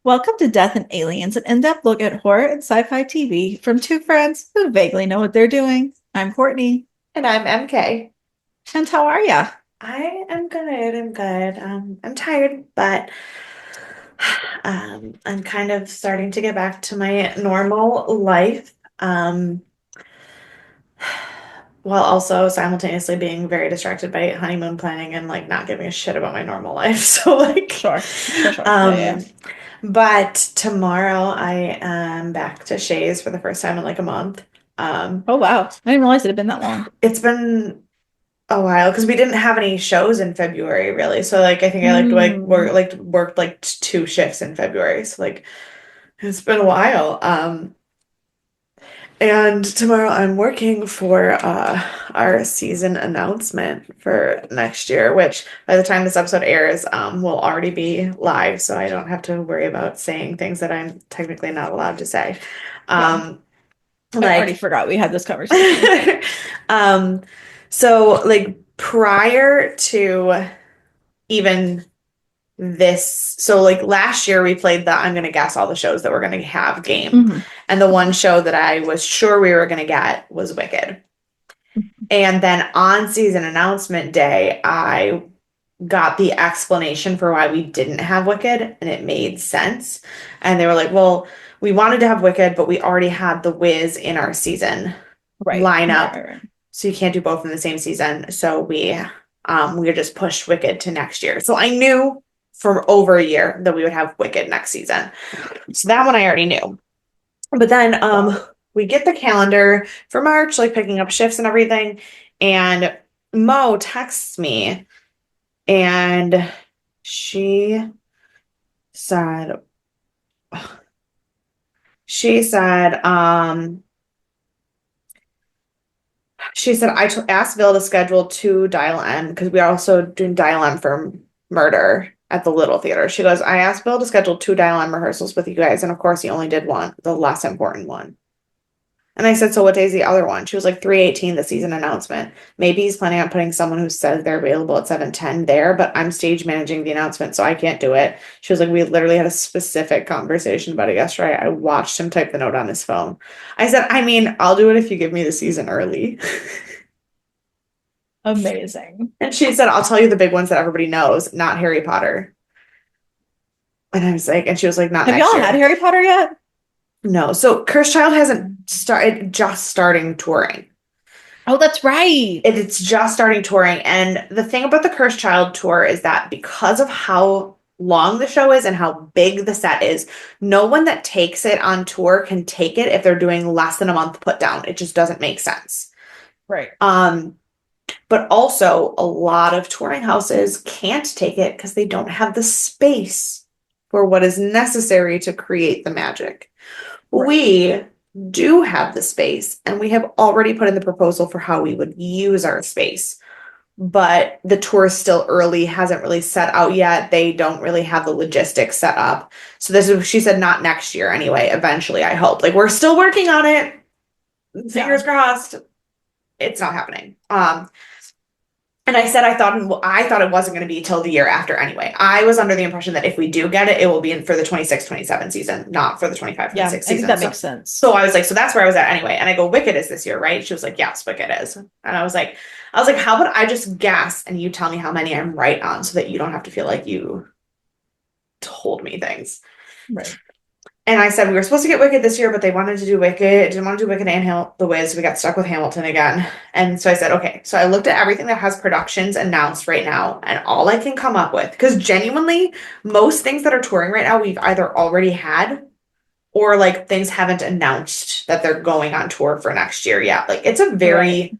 Welcome to Death and Aliens, an in-depth look at horror and sci-fi TV from two friends who vaguely know what they're doing. I'm Courtney. And I'm MK. And how are ya? I am good. I'm good. I'm tired, but I'm kind of starting to get back to my normal life. While also simultaneously being very distracted by honeymoon planning and like not giving a shit about my normal life. So like, Sure. Sure, sure. Yeah, um, yeah. but tomorrow I am back to Shays for the first time in like a month. Um, Oh, wow. I didn't realize it had been that long. it's been a while because we didn't have any shows in February really. So like I think I Hmm. worked like two shifts in February. So like it's been a while. And tomorrow I'm working for our season announcement for next year, which by the time this episode airs, will already be live, so I don't have to worry about saying things that I'm technically not allowed to say. Yeah. Um, I already like forgot we had this conversation. um so like prior to even this, so like last year we played the I'm gonna guess all the shows that we're gonna have game, Hmm. and the one show that I was sure we were gonna get was Wicked. And then on season announcement day, I got the explanation for why we didn't have Wicked, and it made sense. And they were like, well, we wanted to have Wicked, but we already had The Wiz in our season Right. Right, lineup, right, right. so you can't do both in the same season. So we just pushed Wicked to next year. So I knew for over a year that we would have Wicked next season. So that one I already knew. But then Wow. we get the calendar for March, like picking up shifts and everything, and Mo texts me and she said she said she said asked Bill to schedule two Dial M because we are also doing Dial M for Murder at the Little Theater. She goes, I asked Bill to schedule two Dial M rehearsals with you guys, and of course he only did one, the less important one. And I said, so what day is the other one? She was like 3/18, the season announcement. Maybe he's planning on putting someone who says they're available at 7:10 there, but I'm stage managing the announcement, so I can't do it. She was like, we literally had a specific conversation about it yesterday. I watched him type the note on his phone. I said, I mean, I'll do it if you give me the season early. Amazing. And she said, I'll tell you the big ones that everybody knows, not Harry Potter. And I was like, and she was like, not Have next y'all had year. Harry Potter yet? No. So Cursed Child hasn't started, just starting touring. Oh, that's right. It's just starting touring. And the thing about the Cursed Child tour is that because of how long the show is and how big the set is, no one that takes it on tour can take it if they're doing less than a month put down. It just doesn't make sense. Right. Um, but also a lot of touring houses can't take it because they don't have the space for what is necessary to create the magic. Right. We do have the space, and we have already put in the proposal for how we would use our space. But the tour is still early, hasn't really set out yet. They don't really have the logistics set up. So this is, she said, not next year anyway, eventually, I hope. Like we're still working on it. Yeah. Fingers crossed. It's not happening. And I said I thought it wasn't going to be till the year after anyway. I was under the impression that if we do get it, it will be in for the 26-27 season, not for the 25 twenty Yeah. six I think season. that So makes sense. so I was like, so that's where I was at anyway. And I go, Wicked is this year, right? She was like, yes, Wicked is. And I was like, how about I just guess and you tell me how many I'm right on so that you don't have to feel like you told me things. Right. And I said we were supposed to get Wicked this year, but they wanted to do Wicked, didn't want to do Wicked and The Wiz. We got stuck with Hamilton again. And so I said, okay. So I looked at everything that has productions announced right now, and all I can come up with, because genuinely, most things that are touring right now, we've either already had or like things haven't announced that they're going on tour for next year yet. Like it's a Right. very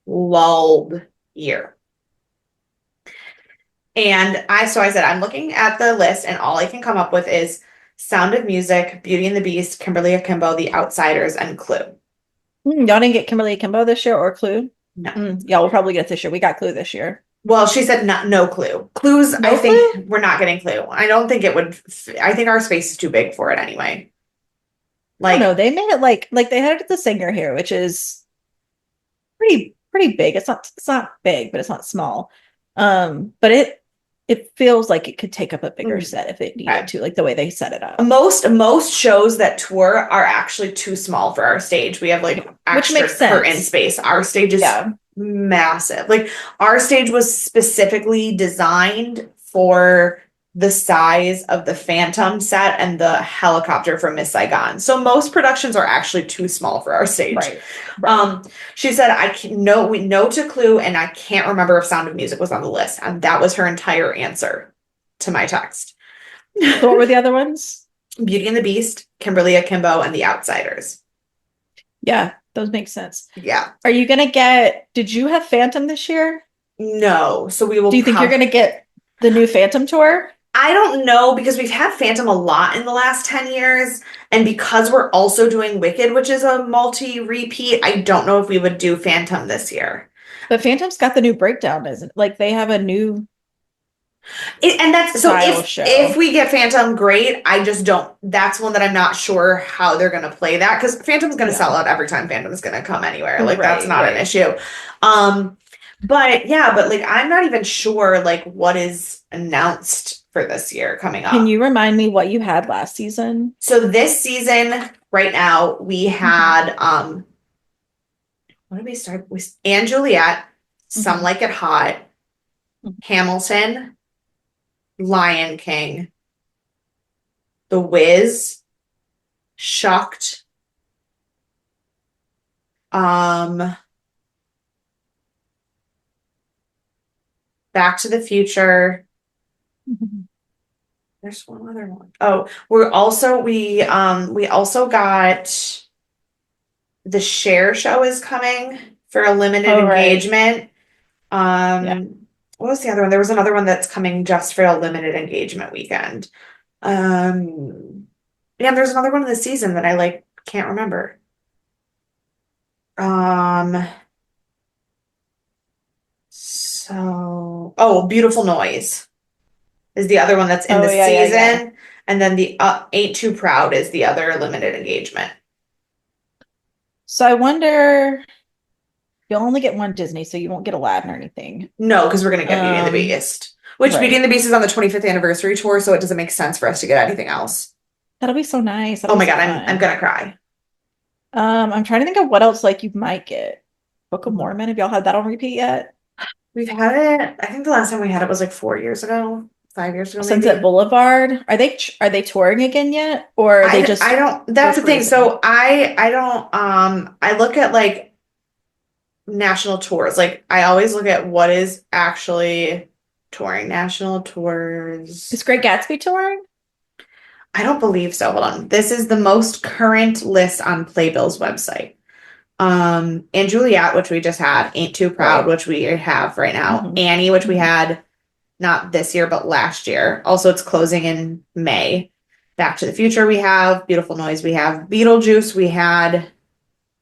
lulled year. And I said, I'm looking at the list, and all I can come up with is Sound of Music, Beauty and the Beast, Kimberly Akimbo, The Outsiders, and Clue. Y'all didn't get Kimberly Akimbo this year or Clue? No. Y'all will probably get it this year. We got Clue this year. Well, she said no Clue. Clues, I No think Clue? we're not getting Clue. I don't think it would, I think our space is too big for it anyway. I don't know. Like, They made it like they had it at the Singer here, which is pretty big. It's not big, but it's not small. But it it feels like it could take up a bigger Mm, set if it okay. needed to, like the way they set it up. Most shows that tour are actually too small for our stage. We have like Which extra makes curtain sense. space. Our stage is Yeah. massive. Like our stage was specifically designed for the size of the Phantom set and the helicopter from Miss Saigon. So most productions are actually too small for our stage. Right. Right. She said, I can no, we know to Clue, and I can't remember if Sound of Music was on the list. And that was her entire answer to my text. So what were the other ones? Beauty and the Beast, Kimberly Akimbo, and The Outsiders. Yeah, those make sense. Yeah. Are you gonna get, did you have Phantom this year? No. So we will Do you think you're gonna get the new Phantom tour? I don't know because we've had Phantom a lot in the last 10 years. And because we're also doing Wicked, which is a multi-repeat, I don't know if we would do Phantom this year. But Phantom's got the new breakdown, isn't it? Like they have a new And that's so style if show. we get Phantom, great. I just don't. That's one that I'm not sure how they're gonna play that because Phantom's gonna sell Yeah. out every time Phantom's gonna come anywhere. Like that's Right, not an right. issue. Um, but yeah, but like I'm not even sure like what is announced for this year coming Can up. you remind me what you had last season? So this season, right now, we had what did we start with? And Juliet, Some Mhm. Like It Hot, Mhm. Hamilton, Lion King, The Wiz, Shucked, um, Back to the Future. Mhm. There's one other one. Oh, we also got the Share Show is coming for a limited Oh, right. engagement. Yeah. What was the other one? There was another one that's coming just for a limited engagement weekend. Yeah, there's another one in the season that I like can't remember. Um, Beautiful Noise is the other one that's in the Oh, yeah, yeah, yeah. season, and then the Ain't Too Proud is the other limited engagement. So I wonder, you'll only get one Disney, so you won't get Aladdin or anything. No, because we're gonna get Beauty and the Um, Beast, which Beauty and the right. Beast is on the 25th anniversary tour, so it doesn't make sense for us to get anything else. That'll be so nice. Oh That'll be my so God, I'm fun. gonna cry. I'm trying to think of what else like you might get. Book of Mormon, have y'all had that on repeat yet? We've had it. I think the last time we had it was like 4 years ago, 5 years ago, Sunset maybe. Boulevard. Are they touring again yet? Or are they I just don't. That's the thing. reprising? So I don't. I look at like national tours. Like I always look at what is actually touring national tours. Is Great Gatsby touring? I don't believe so. Hold on. This is the most current list on Playbill's website. And Juliet, which we just had, Ain't Too Proud, Right. which we have right now, Hmm. Annie, which we Hmm. had not this year, but last year. Also, it's closing in May. Back to the Future, we have Beautiful Noise, we have Beetlejuice,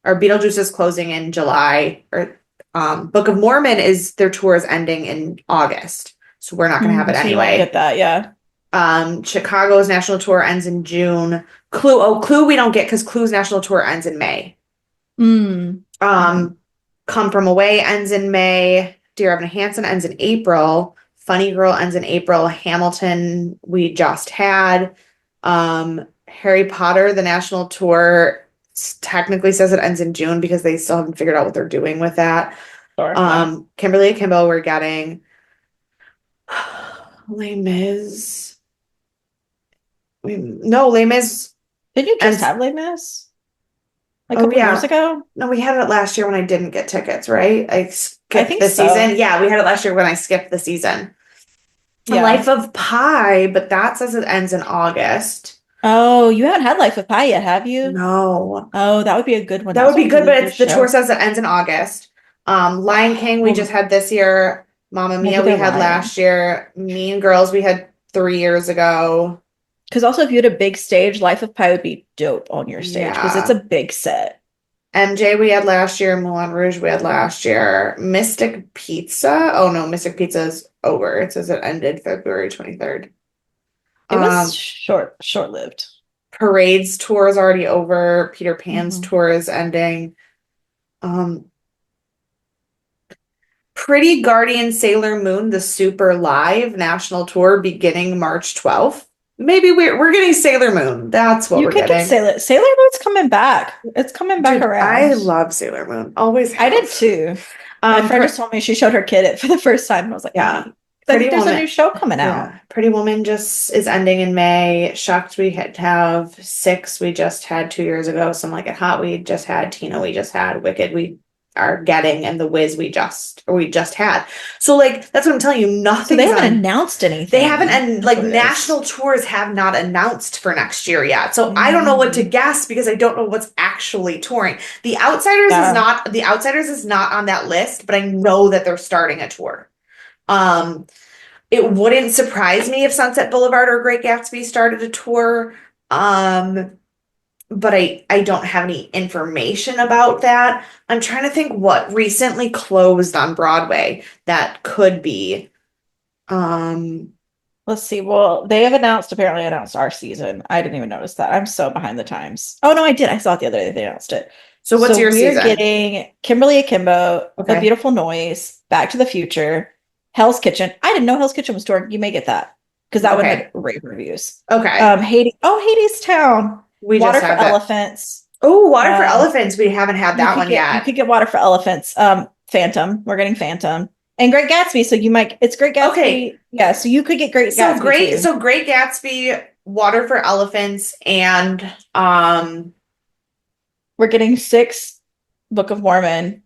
Beetlejuice is closing in July, or Book of Mormon is their tour is ending in August, so we're not going to have it So you won't anyway. get that, yeah. Chicago's national tour ends in June. Clue we don't get because Clue's national tour ends in May. Mm. Mhm. Come From Away ends in May. Dear Evan Hansen ends in April. Funny Girl ends in April. Hamilton we just had. Harry Potter, the national tour technically says it ends in June because they still haven't figured out what they're doing with that. Sure, yeah. Kimberly Akimbo, we're getting Les Mis. No, Les Mis Did you just ends. have Les Mis? Like a Oh couple years yeah. ago? No, we had it last year when I didn't get tickets, right? I I skipped think the season. so. Yeah, we had it last year when I skipped the season. Yeah. Life of Pi, but that says it ends in August. Oh, you haven't had Life of Pi yet, have you? No. Oh, that would be a good one. That That would was a be good, but really good it's the tour show. says it ends in August. Lion King we just Oh, had this year. Mamma maybe Mia we the had Lion. last year. Mean Girls we had 3 years ago. Because also, if you had a big stage, Life of Pi would be dope on your stage because it's a Yeah. big set. MJ we had last year. Moulin Rouge we had last year. Mystic Pizza. Oh no, Mystic Pizza is over. It says it ended February 23rd. It was Um, short-lived. Parade's tour is already over. Peter Pan's Hmm. tour is ending. Um, Pretty Guardian Sailor Moon, the Super Live National Tour beginning March 12th. Maybe we're getting Sailor Moon. That's what You we're could get getting. Sailor Moon's coming back. It's coming back Dude, I around. love Sailor Moon. Always I have. did too. My friend just told me she showed her kid it for the first time. And I was like, Yeah. honey, I Pretty think there's a Woman. new show coming out. Yeah. Pretty Woman just is ending in May. Shucked, we had to have Six, we just had 2 years ago. Some Like It Hot, we just had Tina, we just had Wicked, we are getting, and The Wiz we just had. So like that's what I'm telling you. So Nothing's they haven't on. announced anything. They haven't, and That's like what it is. national tours have not announced for next year yet. So I don't know what to guess because I don't know what's actually touring. The Outsiders Yeah. is not on that list, but I know that they're starting a tour. It wouldn't surprise me if Sunset Boulevard or Great Gatsby started a tour. But I don't have any information about that. I'm trying to think what recently closed on Broadway that could be. Let's see. Well, they have apparently announced our season. I didn't even notice that. I'm so behind the times. Oh no, I did. I saw it the other day. They announced it. So what's your we're season? getting Kimberly Akimbo, Okay. A Beautiful Noise, Back to the Future, Hell's Kitchen. I didn't know Hell's Kitchen was touring. You may get that because that one Okay. had rave reviews. Okay. Hades Town. We Water just for have that. Elephants. Oh, Water for Elephants. We haven't had that one You yet. could get Water for Elephants. Phantom. We're getting Phantom. And Great Gatsby. So it's Great Gatsby. Okay. Yeah, so you could get Great Gatsby. So Great Gatsby, Water for Elephants, and we're getting 6 Book of Mormon,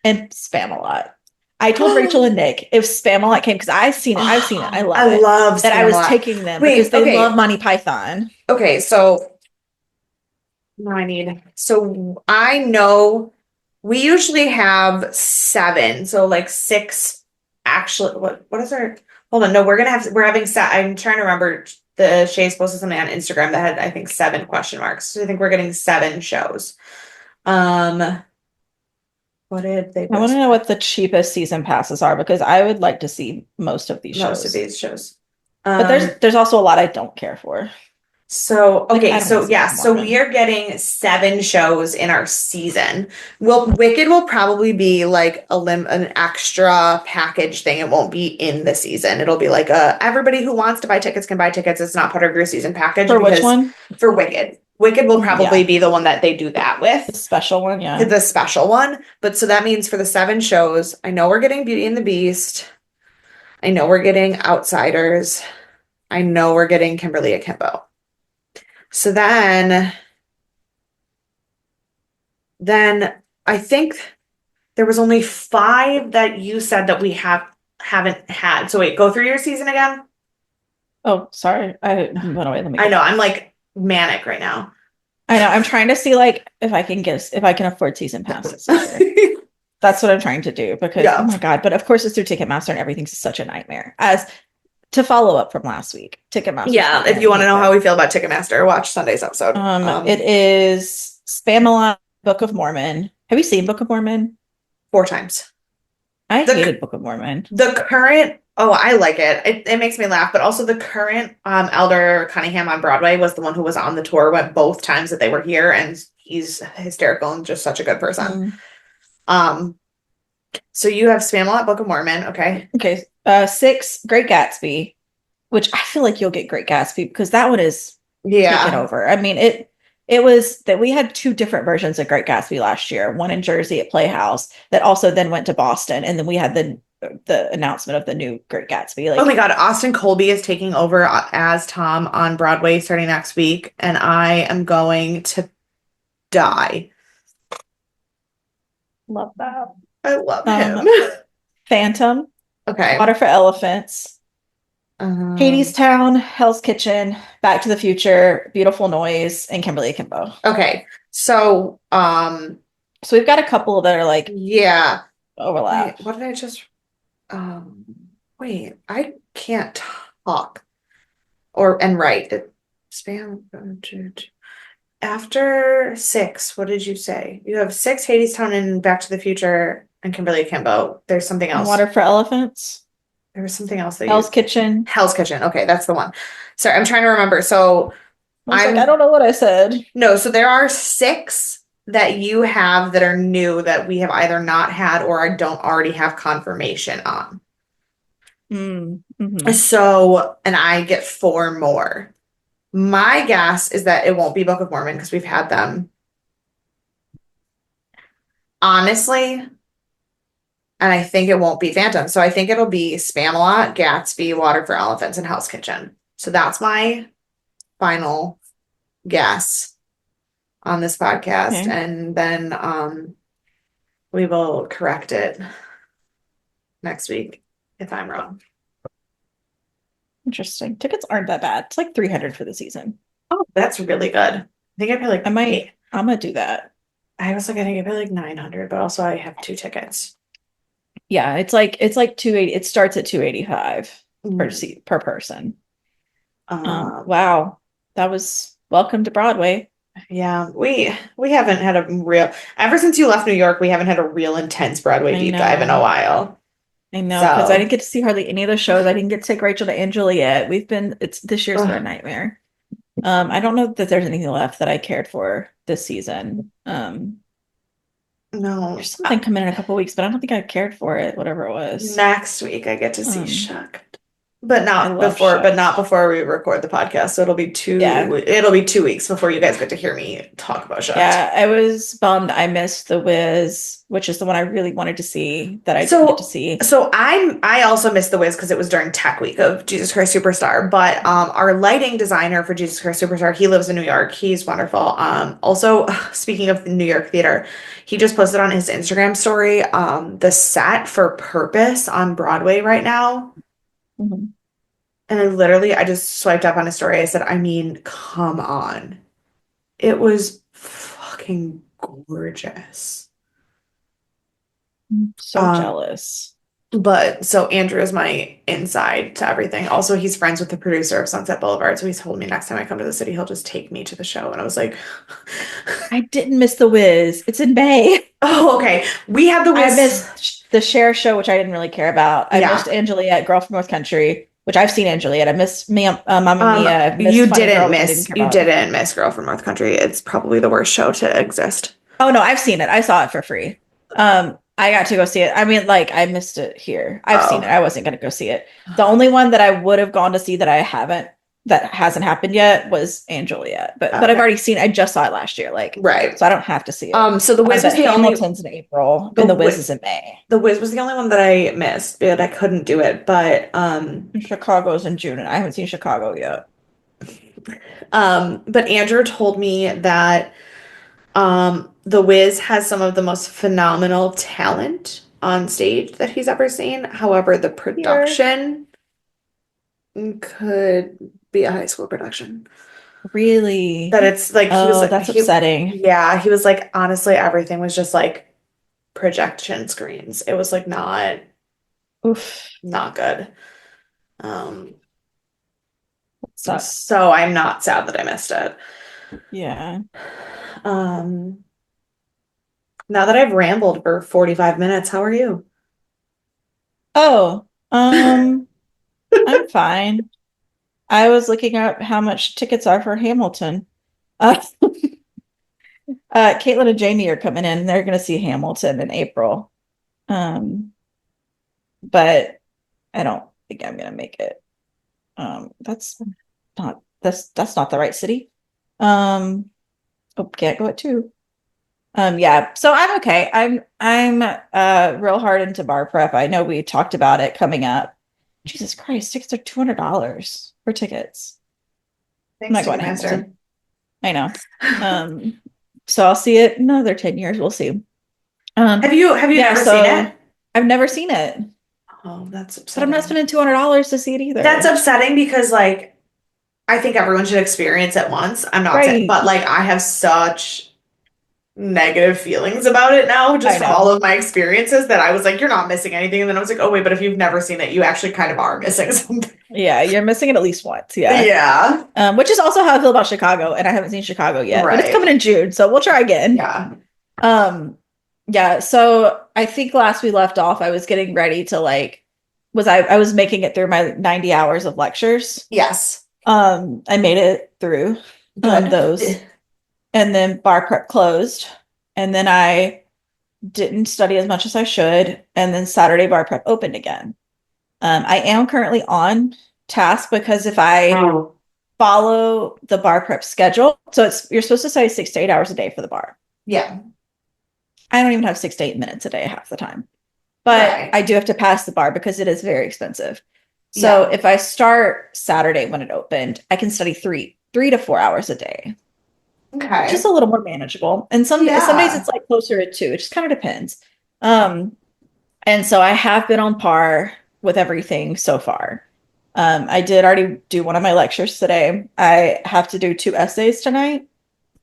and Spam-A-Lot. I told Rachel and Nick if Spam-A-Lot came, because I've seen it. I love it. love that I was Spam-A-Lot. taking them because they love Monty Python. Okay, so I know we usually have 7, so like 6 actually. What is our, hold on, no, we're having I'm trying to remember. The Shay's posted something on Instagram that had, I think, 7 question marks. So I think we're getting 7 shows. What did they I want to know what the cheapest season passes are because I would like to see most of these shows. But there's also a lot I don't care for. So, okay, so Mormon. we are getting 7 shows in our season. Wicked will probably be like an extra package thing. It won't be in the season. It'll be like everybody who wants to buy tickets can buy tickets. It's not part of your season package. For which one? For Wicked. Wicked will probably be the one that they do that with. The special one, yeah. The special one. But so that means for the 7 shows, I know we're getting Beauty and the Beast. I know we're getting Outsiders. I know we're getting Kimberly Akimbo. So then I think there was only 5 that you said that we haven't had. So wait, go through your season again. Oh, sorry. I went away. I know. I'm like manic right now. I know. I'm trying to see like if I can afford season passes. That's what I'm trying to do because oh my God. But of course it's through Ticketmaster and everything's such a nightmare. As to follow up from last week, Ticketmaster. Yeah, if you want to know how we feel about Ticketmaster, watch Sunday's episode. It is Spam-A-Lot, Book of Mormon. Have you seen Book of Mormon? 4 times. I hated Book of Mormon. The current, I like it. It makes me laugh, but also the current Elder Cunningham on Broadway was the one who was on the tour, went both times that they were here, and he's hysterical and just such a good person. So you have Spam-A-Lot, Book of Mormon, okay? Okay. 6, Great Gatsby, which I feel like you'll get Great Gatsby because that one is taken over. I mean, it was that we had 2 different versions of Great Gatsby last year. One in Jersey at Playhouse that also then went to Boston, and then we had the announcement of the new Great Gatsby. Like, oh my God, Austin Colby is taking over as Tom on Broadway starting next week, and I am going to die. Love that. I love him. Phantom. Okay. Water for Elephants. Hades Town, Hell's Kitchen, Back to the Future, Beautiful Noise, and Kimberly Akimbo. Okay. So we've got a couple that are like overlap. Wait, what did I just wait, I can't talk and write. Spam after 6, what did you say? You have 6 Hades Town and Back to the Future and Kimberly Akimbo. There's something else. Water for Elephants. There was something else that Hell's Kitchen. Hell's Kitchen. Okay, that's the one. Sorry, I'm trying to remember. So I don't know what I said. No, so there are 6 that you have that are new that we have either not had or I don't already have confirmation on. Mm-hmm. So, and I get 4 more. My guess is that it won't be Book of Mormon because we've had them. Honestly, and I think it won't be Phantom. So I think it'll be Spamalot, Gatsby, Water for Elephants, and Hell's Kitchen. So that's my final guess on this podcast. Okay. And then we will correct it next week if I'm wrong. Interesting. Tickets aren't that bad. It's like 300 for the season. Oh, that's really good. I think I pay like I'm gonna do that. I was like, I think I pay like 900, but also I have 2 tickets. Yeah, it's like 280. It starts at 285 per Mm. seat per person. Um, Wow. That was welcome to Broadway. yeah, we haven't had a real ever since you left New York, we haven't had a real intense Broadway I deep dive in a know. while. I know, because I So, didn't get to see hardly any of the shows. I didn't get to take Rachel to Angela yet. It's this year's been a ugh, nightmare. I don't know that there's anything left that I cared for this season. no. There's something coming in a couple weeks, but I don't think I cared for it, whatever it was. Next week I get to see Um, Shucked. But I not love before, but not Shucks. before we record the podcast. So Yeah. it'll be 2 weeks before you guys get to hear me talk about Shucked. Yeah, I was bummed I missed The Wiz, which is the one I really wanted to see that I didn't get to So see. I also missed the Wiz because it was during Tech Week of Jesus Christ Superstar. But our lighting designer for Jesus Christ Superstar, he lives in New York. He's wonderful. Also speaking of the New York theater, he just posted on his Instagram story the set for Purpose on Broadway right now. Mhm. And I just swiped up on his story. I said, I mean, come on. It was fucking gorgeous. So Um, jealous. But so Andrew is my inside to everything. Also, he's friends with the producer of Sunset Boulevard. So he's told me next time I come to the city, he'll just take me to the show. And I was like, I didn't miss The Wiz. It's in May. oh, okay. We had the I Wiz. missed the Cher show, which I didn't really care about. I Yeah. missed Angeliette, Girl from North Country, which I've seen Angeliette. I missed Mamma Mia. I missed You Funny Girl, didn't which I didn't miss, care you about. didn't miss Girl from North Country. It's probably the worst show to exist. Oh no, I've seen it. I saw it for free. I got to go see it. I mean, like I missed it here. I've seen it. Oh, I wasn't gonna go see it. The only one that I would have gone to see that hasn't happened yet was Angeliette. But I've okay. already seen. I just saw it last year. Like Right. so I don't have to see it. So the Wiz was But the only, Hamilton's in April, the and The Wiz Wiz, is in May. the Wiz was the only one that I missed, but I couldn't do it. But, And Chicago's in June, and I haven't seen Chicago yet. but Andrew told me that The Wiz has some of the most phenomenal talent on stage that he's ever seen. However, the production could be a high school production. Really? That it's like he was Oh, like that's upsetting. yeah, he was like honestly everything was just like projection screens. It was like Oof. not good. Um Sucks. so I'm not sad that I missed it. Yeah. Um Now that I've rambled for 45 minutes, how are you? Oh, I'm fine. I was looking up how much tickets are for Hamilton. Uh, Caitlin and Jamie are coming in. They're going to see Hamilton in April. But I don't think I'm going to make it. That's not the right city. Oh, can't go at 2. Yeah, so I'm okay. I'm real hard into bar prep. I know we talked about it coming up. Jesus Christ, tickets are $200 for tickets. I'm not going to Hamilton. I know. So I'll see it in another 10 years. We'll see. Have you never seen it? I've never seen it. Oh, that's But upsetting. I'm not spending $200 to see it either. That's upsetting because like I think everyone should experience it once. I'm not saying, but like I have such negative feelings about it now, just from all of my experiences that I was like, you're not missing anything. And then I was like, oh wait, but if you've never seen it, you actually kind of are missing something. Yeah, you're missing it at least once. Yeah. Yeah. Which is also how I feel about Chicago, and I haven't seen Chicago yet. Right. But it's coming in June, so we'll try again. Yeah. Yeah, so I think last we left off, I was getting ready to I was making it through my 90 hours of lectures. Yes. I made it through those. And then bar prep closed. and then I didn't study as much as I should, and then Saturday bar prep opened again. I am currently on task because if I follow the bar prep schedule, so you're supposed to study 6 to 8 hours a day for the bar. Yeah. I don't even have 6 to 8 minutes a day half the time, but Right. I do have to pass the bar because it is very expensive. So Yeah. if I start Saturday when it opened, I can study three to 4 hours a day, which is Okay. a little more manageable. And some days Yeah. it's like closer to two. It just kind of depends. Um, and so I have been on par with everything so far. I did already do one of my lectures today. I have to do 2 essays tonight,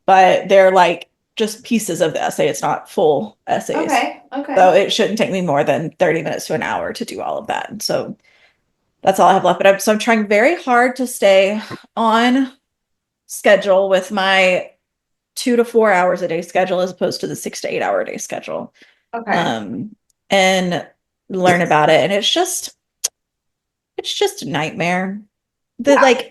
but they're like just pieces of the essay. It's not full essays. Okay. So Okay. it shouldn't take me more than 30 minutes to an hour to do all of that. So that's all I have left. But I'm trying very hard to stay on schedule with my 2 to 4 hours a day schedule as opposed to the 6 to 8 hour a day schedule. Okay. Um, and learn about it. And it's just a nightmare. That Yeah.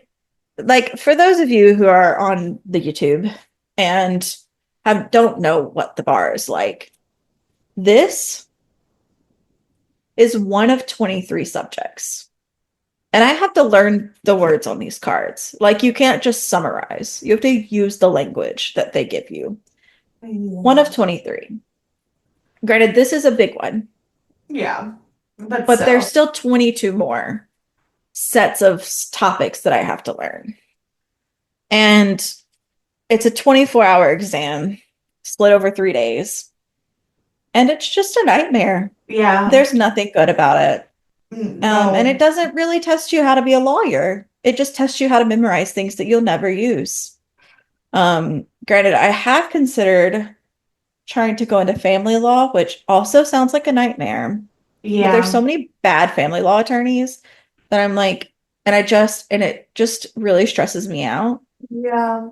like for those of you who are on the YouTube and don't know what the bar is like, this is one of 23 subjects. And I have to learn the words on these cards. Like you can't just summarize. You have to use the language that they give you. One of 23. Granted, this is a big one, Yeah. But but there's still. still 22 more sets of topics that I have to learn. And it's a 24-hour exam split over 3 days. And it's just a nightmare. Yeah. There's nothing good about it. And it No. doesn't really test you how to be a lawyer. It just tests you how to memorize things that you'll never use. Granted, I have considered trying to go into family law, which also sounds like a nightmare. But there's Yeah. so many bad family law attorneys that I'm like, and it just really stresses me out. Yeah.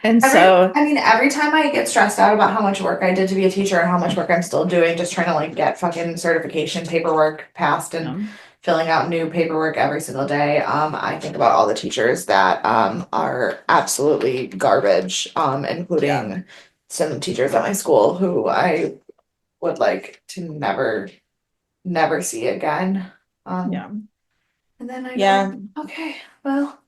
And so, Every time I get stressed out about how much work I did to be a teacher and how much work I'm still doing, just trying to like get fucking certification paperwork passed and filling out new paperwork every single day, I think about all the teachers that are absolutely garbage, yeah, including some teachers at my school who I would like to never see again. yeah, And then I go, yeah. okay, well,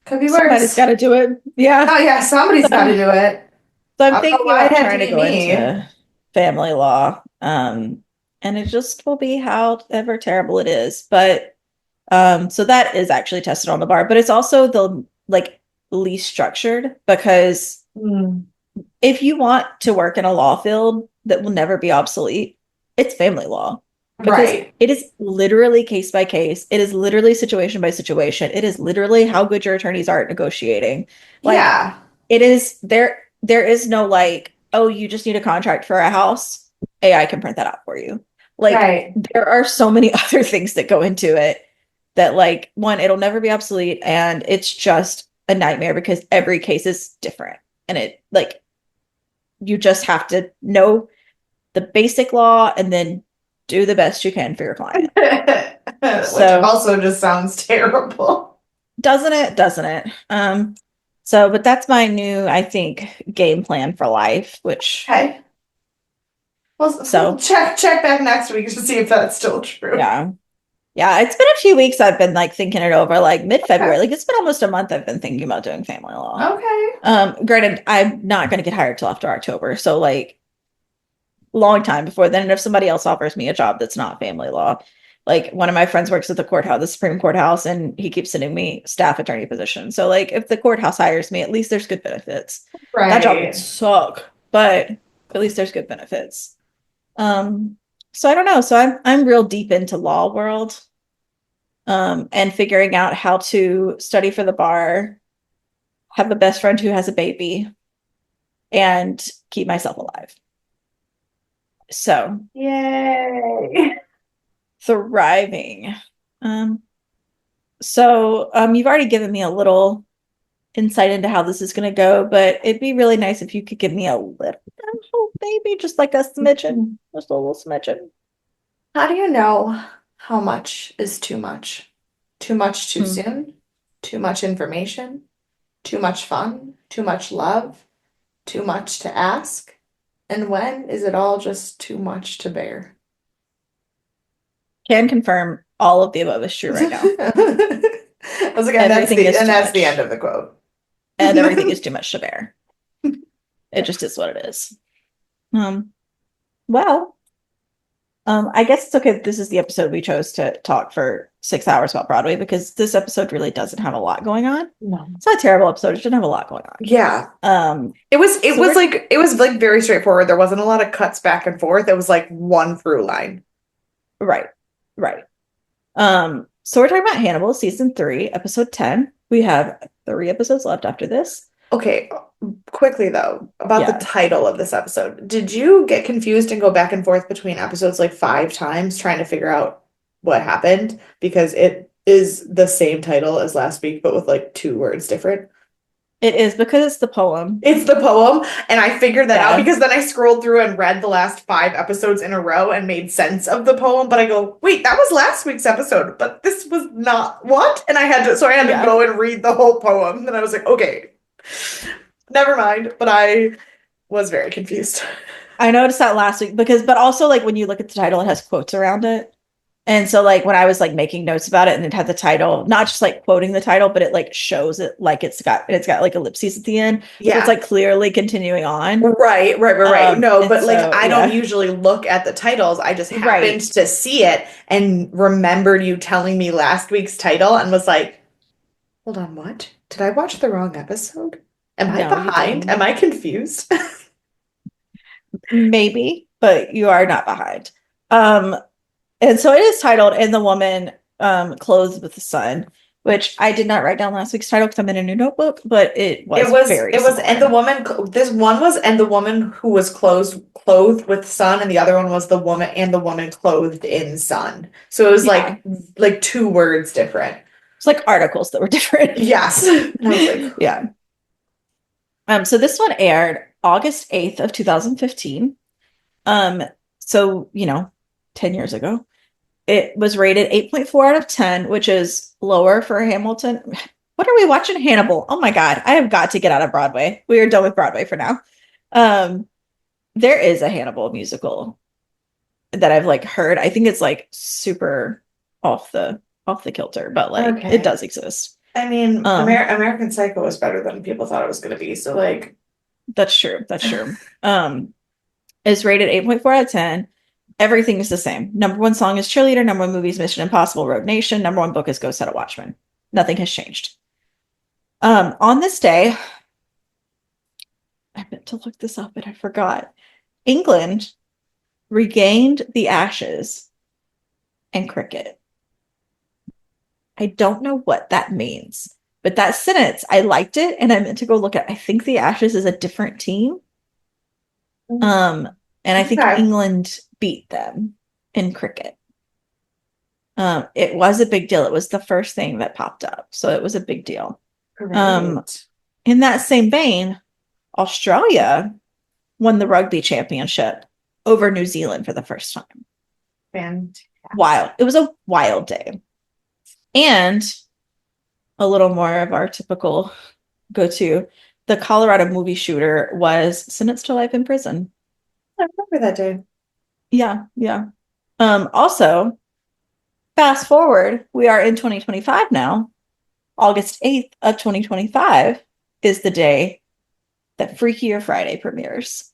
could be Somebody's worse. got to do it. Yeah. Oh yeah, somebody's got to So, do it. so I'm I don't know thinking why it about had to trying to be go me. into family law. And it just will be however terrible it is. But so that is actually tested on the bar, but it's also the like least structured because Mm. if you want to work in a law field that will never be obsolete, it's family law because Right. it is literally case by case. It is literally situation by situation. It is literally how good your attorneys are at negotiating. Like Yeah. it is there is no like, oh, you just need a contract for a house. AI can print that out for you. Like Right. there are so many other things that go into it that like one, it'll never be obsolete and it's just a nightmare because every case is different. And it like you just have to know the basic law and then do the best you can for your client. Which So also just sounds terrible. doesn't it? Doesn't it? So but that's my new, I think, game plan for life, which Okay. Well, so check back next week to see if that's still true. yeah. Yeah, it's been a few weeks I've been like thinking it over, like Okay. mid-February. Like it's been almost a month I've been thinking about doing family law. Okay. Granted, I'm not gonna get hired till after October. So like long time before then. And if somebody else offers me a job that's not family law, like one of my friends works at the courthouse, the Supreme Courthouse, and he keeps sending me staff attorney positions. So like if the courthouse hires me, at least there's good benefits. That job would Right. suck, but at least there's good benefits. Um, so I don't know. So I'm real deep into law world, and figuring out how to study for the bar, have a best friend who has a baby, and keep myself alive. So Yay. thriving. Um, you've already given me a little insight into how this is going to go, but it'd be really nice if you could give me a little maybe just like a smidgen, just a little smidgen. How do you know how much is too much? Too much too Hmm. soon? Too much information? Too much fun? Too much love? Too much to ask? And when is it all just too much to bear? Can confirm all of the above is true right now. I was like, Everything is too that's the end much. of the quote. And everything is too much to bear. It just is what it is. Well, I guess it's okay. This is the episode we chose to talk for 6 hours about Broadway because this episode really doesn't have a lot going on. No. It's not a terrible episode. It didn't have a lot going on. Yeah. It was like very straightforward. There wasn't a lot of cuts back and forth. It was like one through line. Right. Right. So we're talking about Hannibal season 3, episode 10. We have 3 episodes left after this. Okay, quickly though, about the title of this episode. Did you get confused and go back and forth between episodes like 5 times trying to figure out what happened? Because it is the same title as last week, but with like 2 words different. It is because it's the poem. It's the poem, and I figured that out because then I scrolled through and read the last 5 episodes in a row and made sense of the poem, but I go, wait, that was last week's episode, but this was not what? And I had to go and read the whole poem, and I was like, okay, never mind, but I was very confused. I noticed that last week but also like when you look at the title, it has quotes around it. And so like when I was like making notes about it and it had the title, not just like quoting the title, but it like shows it like it's got like ellipses at the end. Yeah. So it's like clearly continuing on. Right. No, but like I don't usually look at the titles. I just happened to see it and remembered you telling me last week's title and was like, hold on, what? Did I watch the wrong episode? Am I behind? Am I confused? Maybe, but you are not behind. And so it is titled "And the Woman Clothed with the Sun," which I did not write down last week's title because I'm in a new notebook, but it was very similar. And the woman, this one was "And the Woman Who Was Clothed with Sun," and the other one was "The Woman and the Woman Clothed in Sun." So it was like 2 words different. It's like articles that were different. Yes. Like, yeah. So this one aired August 8th of 2015. So, 10 years ago. It was rated 8.4 out of 10, which is lower for Hamilton. What are we watching? Hannibal. Oh my God. I have got to get out of Broadway. We are done with Broadway for now. There is a Hannibal musical that I've like heard. I think it's like super off the kilter, but like it does exist. I mean, American Psycho was better than people thought it was going to be. So like, that's true. It's rated 8.4 out of 10. Everything is the same. Number 1 song is Cheerleader. Number 1 movie is Mission Impossible: Rogue Nation. Number 1 book is Go Set a Watchman. Nothing has changed. On this day, I meant to look this up, but I forgot. England regained the ashes and cricket. I don't know what that means, but that sentence, I liked it, and I meant to go look at. I think the Ashes is a different team. And I think England beat them in cricket. It was a big deal. It was the first thing that popped up, so it was a big deal. In that same vein, Australia won the rugby championship over New Zealand for the first time. Fantastic. Wild. It was a wild day. And a little more of our typical go-to, the Colorado movie shooter was sentenced to life in prison. I remember that day. Yeah. Also, fast forward, we are in 2025 now. August 8th of 2025 is the day that Freakier Friday premieres.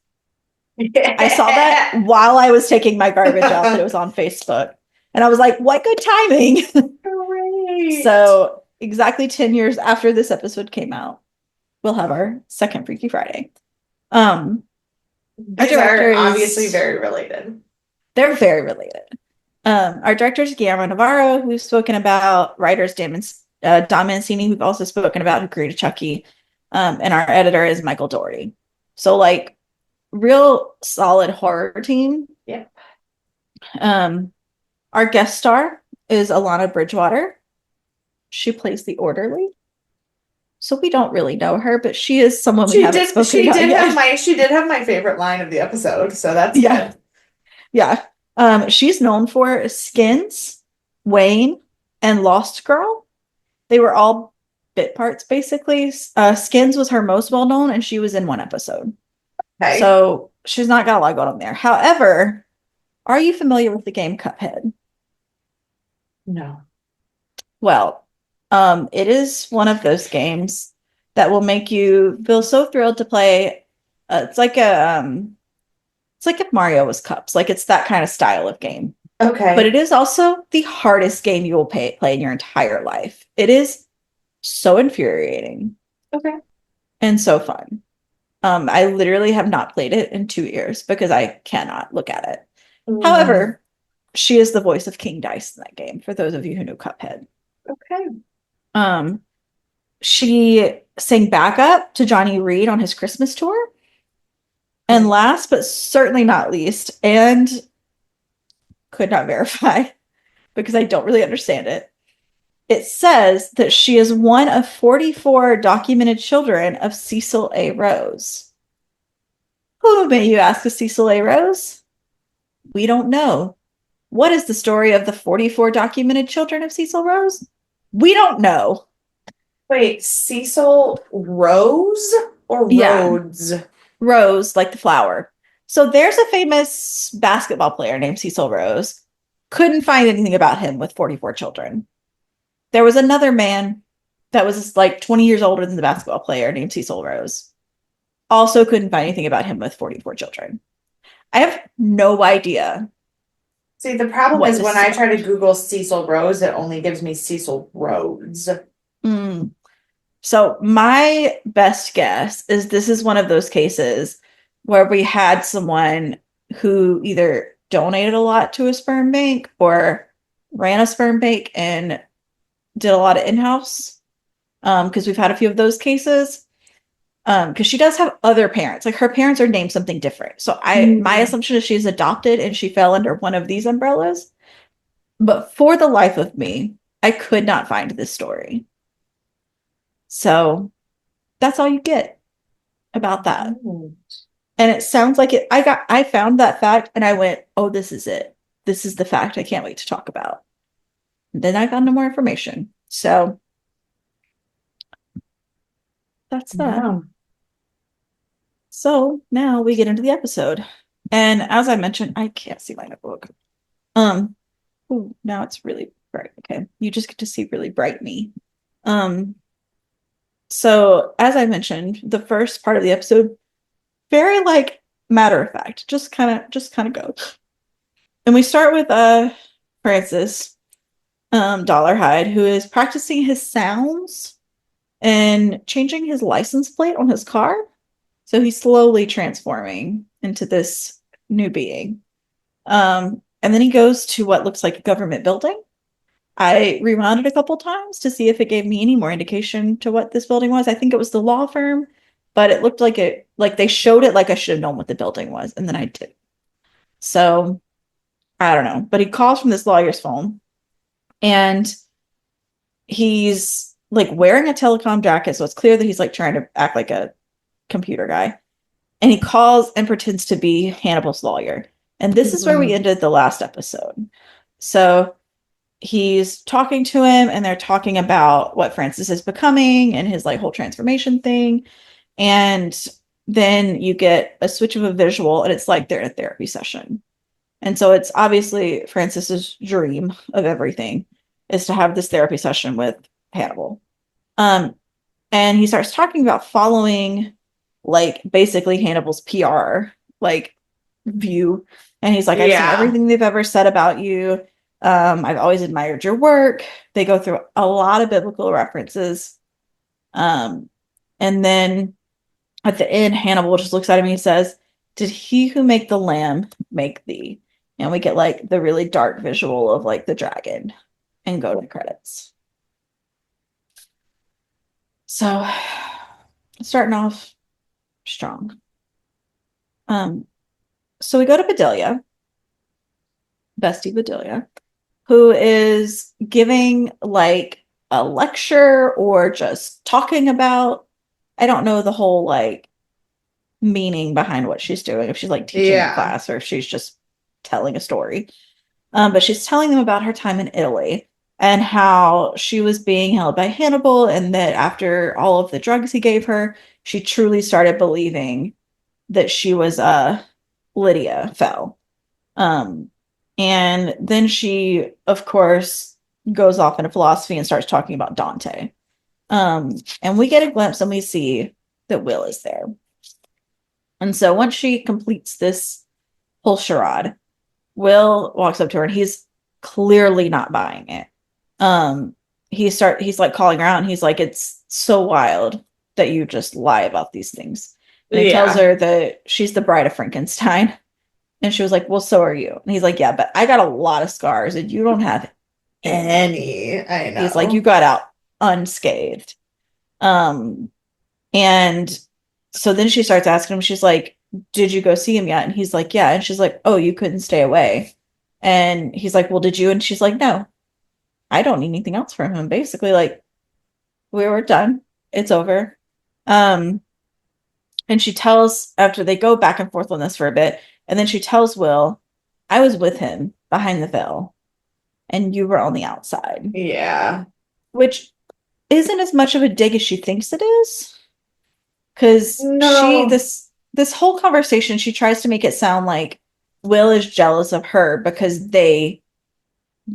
Yeah. I saw that while I was taking my garbage out, that it was on Facebook. And I was like, what good timing. Great. So exactly 10 years after this episode came out, we'll have our second Freaky Friday. These are obviously very related. They're very related. Our director is Guillermo Navarro, who we've spoken about. Writers Don Mancini, who've also spoken about, who created Chucky. And our editor is Michael Dougherty. So like real solid horror team. Yep. Our guest star is Alana Bridgewater. She plays the orderly. So we don't really know her, but she is someone we haven't spoken about yet. She did have my favorite line of the episode, so that's good. Yeah. She's known for Skins, Wayne, and Lost Girl. They were all bit parts, basically. Skins was her most well-known, and she was in 1 episode. Okay. So she's not got a lot going on there. However, are you familiar with the game Cuphead? No. Well, it is one of those games that will make you feel so thrilled to play. It's like if Mario was cups, like it's that kind of style of game. But Okay. it is also the hardest game you will play in your entire life. It is so infuriating Okay. and so fun. I literally have not played it in 2 years because I cannot look at it. Mm, However, she is the voice of King Dice in that game, for those of you who knew Cuphead. okay. Um, she sang backup to Johnny Reed on his Christmas tour. And Cool. last but certainly not least, and could not verify because I don't really understand it, it says that she is one of 44 documented children of Cecil A. Rose. Who, may you ask, is Cecil A. Rose? We don't know. What is the story of the 44 documented children of Cecil Rose? We don't know. Wait, Cecil Rose or Yeah, Rhodes? Rose, like the flower. So there's a famous basketball player named Cecil Rose. Couldn't find anything about him with 44 children. There was another man that was like 20 years older than the basketball player named Cecil Rose. Also couldn't find anything about him with 44 children. I have no idea See, the problem what is this when is I try about. to Google Cecil Rose, it only gives me Cecil Rhodes. Mm. So my best guess is this is one of those cases where we had someone who either donated a lot to a sperm bank or ran a sperm bank and did a lot of in-house. Because we've had a few of those cases. Because she does have other parents. Like her parents are named something different. So my Hmm. assumption is she's adopted and she fell under one of these umbrellas. But for the life of me, I could not find this story. So that's all you get about that. Oh, And it sounds like it. I found that fact and I went, oh, this is it. This is the fact I can't wait to talk about. And then I found no more information. So that's that. yeah. So now we get into the episode. And as I mentioned, I can't see my notebook. Um, ooh, now it's really bright. Okay. You just get to see really bright me. Um, so as I mentioned, the first part of the episode, very like matter of fact, just kind of go. And we start with Francis, Dollarhide, who is practicing his sounds and changing his license plate on his car. So he's slowly transforming into this new being. And then he goes to what looks like a government building. I rewound it a couple times to see if it gave me any more indication to what this building was. I think it was the law firm, but it looked like they showed it like I should have known what the building was, and then I did. So I don't know. But he calls from this lawyer's phone and he's like wearing a telecom jacket, so it's clear that he's like trying to act like a computer guy. And he calls and pretends to be Hannibal's lawyer. And this is where we Mhm. ended the last episode. So he's talking to him and they're talking about what Francis is becoming and his like whole transformation thing. And then you get a switch of a visual and it's like they're in a therapy session. And so it's obviously Francis's dream of everything is to have this therapy session with Hannibal. Um, and he starts talking about following like basically Hannibal's PR like view. And he's like, I've seen Yeah. everything they've ever said about you. I've always admired your work. They go through a lot of biblical references. Um, and then at the end, Hannibal just looks at him and he says, did he who make the lamb make thee? And we get like the really dark visual of like the dragon and go to the credits. So starting off strong. Um, so we go to Bedelia, Bestie Bedelia, who is giving like a lecture or just talking about, I don't know the whole like meaning behind what she's doing, if she's like teaching a Yeah. class or if she's just telling a story. But she's telling them about her time in Italy and how she was being held by Hannibal, and that after all of the drugs he gave her, she truly started believing that she was Lydia fell. Um, and then she, of course, goes off into philosophy and starts talking about Dante. And we get a glimpse and we see that Will is there. And so once she completes this whole charade, Will walks up to her and he's clearly not buying it. He's like calling her out and he's like, it's so wild that you just lie about these things. And he tells her that she's the bride of Frankenstein. And she was like, well, so are you. And he's like, yeah, but I got a lot of scars and you don't have any. I know. He's like, you got out unscathed. And so then she starts asking him, she's like, did you go see him yet? And he's like, yeah. And she's like, oh, you couldn't stay away. And he's like, well, did you? And she's like, no, I don't need anything else from him. Basically, like, we were done. It's over. And she tells, after they go back and forth on this for a bit, and then she tells Will, I was with him behind the veil, and you were on the outside. Yeah. Which isn't as much of a dig as she thinks it is. Because this whole conversation, she tries to make it sound like Will is jealous of her because they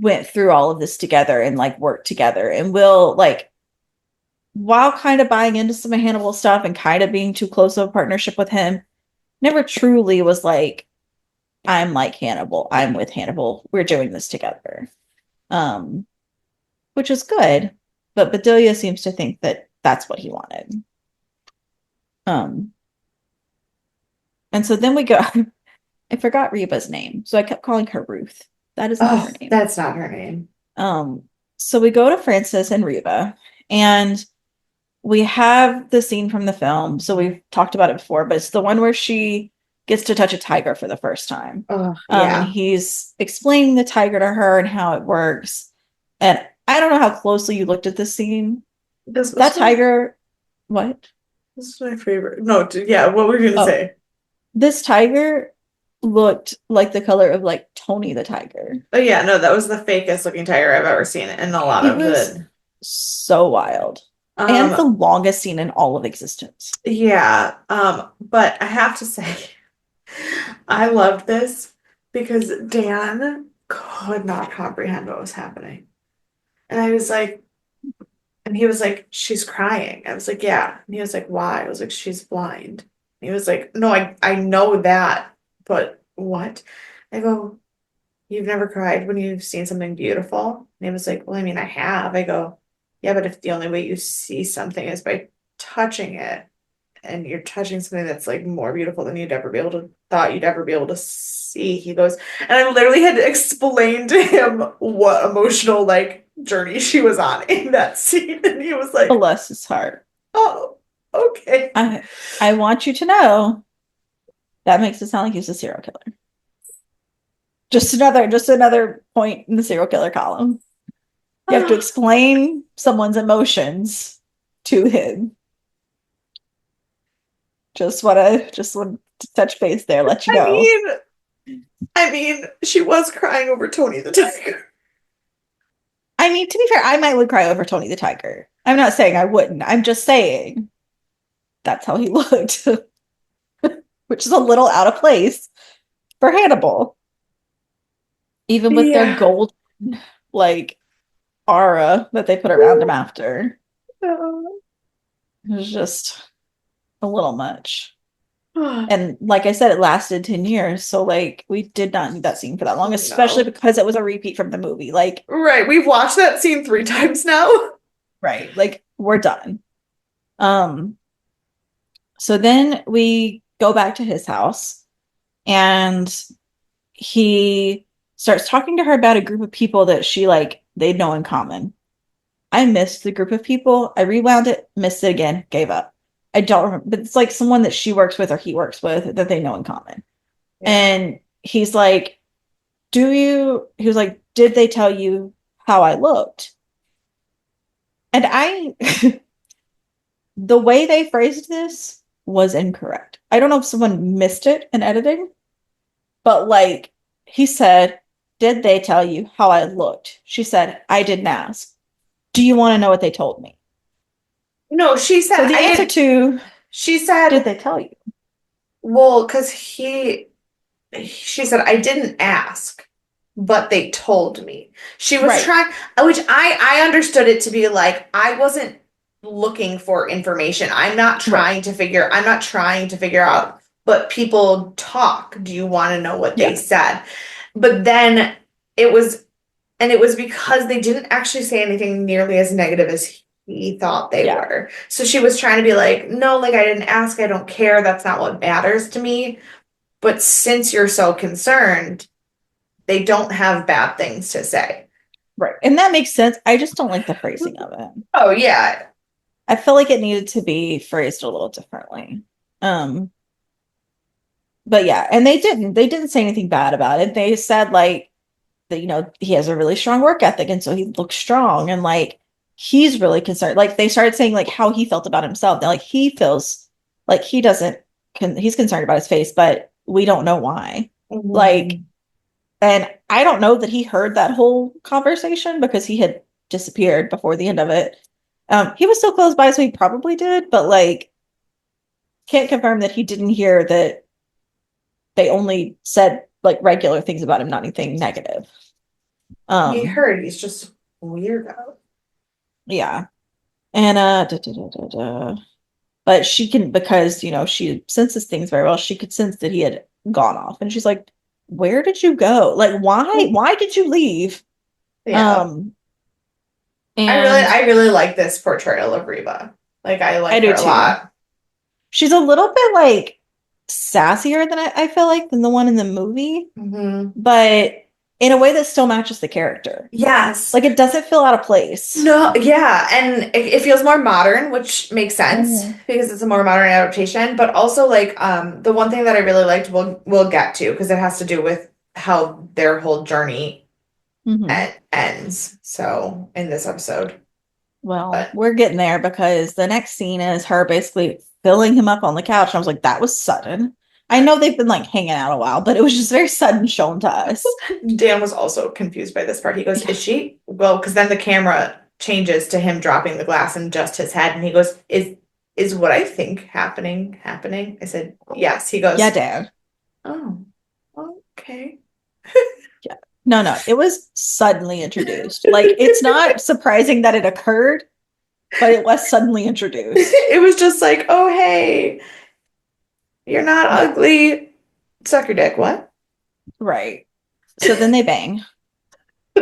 went through all of this together and like worked together. And Will, like, while kind of buying into some of Hannibal stuff and kind of being too close of a partnership with him, never truly was like, I'm like Hannibal. I'm with Hannibal. We're doing this together. Which is good. But Bedelia seems to think that that's what he wanted. And so then we go, I forgot Reba's name. So I kept calling her Ruth. That is not her name. That's not her name. So we go to Francis and Reba, and we have the scene from the film. So we've talked about it before, but it's the one where she gets to touch a tiger for the first time. And he's explaining the tiger to her and how it works. And I don't know how closely you looked at this scene. That tiger, what? This is my favorite. No, yeah, what were you going to say? This tiger looked like the color of like Tony the tiger. Oh yeah, no, that was the fakest looking tiger I've ever seen in a lot of the. So wild. And the longest scene in all of existence. Yeah. But I have to say, I loved this because Dan could not comprehend what was happening. And I was like, and he was like, she's crying. I was like, yeah. And he was like, why? I was like, she's blind. And he was like, no, I know that, but what? I go, you've never cried when you've seen something beautiful? And he was like, well, I mean, I have. I go, yeah, but if the only way you see something is by touching it, and you're touching something that's like more beautiful than you'd ever be able to see, he goes, and I literally had to explain to him what emotional like journey she was on in that scene, and he was like, bless his heart. Oh, okay. I want you to know that makes it sound like he's a serial killer. Just another point in the serial killer column. You have to explain someone's emotions to him. Just want to touch base there, let you know. I mean, she was crying over Tony the tiger. I mean, to be fair, I would cry over Tony the tiger. I'm not saying I wouldn't. I'm just saying that's how he looked, which is a little out of place for Hannibal. Even with their gold, like, aura that they put around him after. It was just a little much. And like I said, it lasted 10 years. So like we did not need that scene for that long, especially because it was a repeat from the movie. Like, right. We've watched that scene 3 times now. Right. Like we're done. So then we go back to his house and he starts talking to her about a group of people that she like they know in common. I missed the group of people. I rewound it, missed it again, gave up. I don't remember, but it's like someone that she works with or he works with that they know in common. Yeah. And he's like, he was like, did they tell you how I looked? And the way they phrased this was incorrect. I don't know if someone missed it in editing, but like he said, did they tell you how I looked? She said, I didn't ask. Do you want to know what they told me? No, she said. So the answer to, she said, did they tell you? Well, because he she said, I didn't ask, but they told me. She was Right. trying, which I understood it to be like, I wasn't looking for information. Right. I'm not trying to figure out, but people talk. Do you want to know what they Yeah. said? But then it was, and it was because they didn't actually say anything nearly as negative as he thought they Yeah. were. So she was trying to be like, no, like I didn't ask, I don't care, that's not what matters to me. But since you're so concerned, they don't have bad things to say. Right. And that makes sense. I just don't like the phrasing of it. Oh yeah. I feel like it needed to be phrased a little differently. Um, but yeah, and they didn't say anything bad about it. They said like that, he has a really strong work ethic, and so he looks strong, and like he's really concerned. Like they started saying like how he felt about himself. They're like he feels like he doesn't he's concerned about his face, but we don't know why. Like, Mhm. and I don't know that he heard that whole conversation because he had disappeared before the end of it. He was still close by, so he probably did, but like can't confirm that he didn't hear that they only said like regular things about him, not anything negative. He Um, heard he's just a weirdo. yeah. And but she can, because she senses things very well, she could sense that he had gone off. And she's like, where did you go? Like, why did you leave? Yeah. Um, and I really like this portrayal of Reba. Like I I like her do a too. lot. She's a little bit like sassier than I feel like than the one in the movie, Hmm. but in a way that still matches the character. Yes. Like it doesn't feel out of place. No, yeah, and it feels more modern, which makes sense Mhm. because it's a more modern adaptation. But also, like, the one thing that I really liked, we'll get to because it has to do with how their whole journey Mhm. ends. So in this episode, Well, but we're getting there because the next scene is her basically filling him up on the couch. And I was like, that was sudden. I know they've been like hanging out a while, but it was just very sudden shown to us. Dan was also confused by this part. He goes, "Is she?" Well, because then the camera changes to him dropping the glass in just his head, and he goes, "Is what I think happening?" I said, "Yes." He Yeah, goes, Dad. "Oh, okay." Yeah. No, no. It was suddenly introduced. Like it's not surprising that it occurred, but it was suddenly introduced. It was just like, "Oh, hey, you're not Yeah, ugly. Suck your dick." What? right. So then they bang,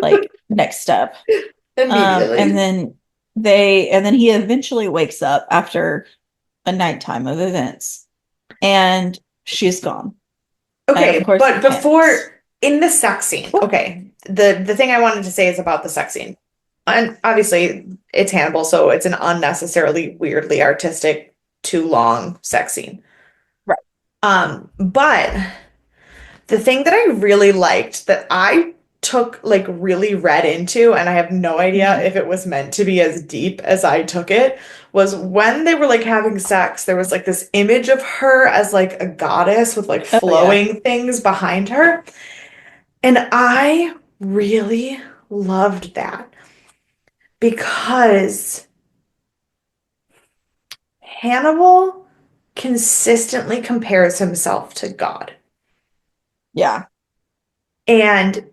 like next step. And Immediately. then he eventually wakes up after a nighttime of events and she's gone. And of Okay, course he but panics. before in the sex scene, Whoop. okay, the thing I wanted to say is about the sex scene. And obviously it's Hannibal, so it's an unnecessarily weirdly artistic, too long sex scene. Right. But the thing that I really liked that I took like really read into, and I have no idea Mhm. if it was meant to be as deep as I took it, was when they were like having sex, there was like this image of her as like a goddess with like Oh yeah. flowing things behind her. And I really loved that because Hannibal consistently compares himself to God. Yeah. And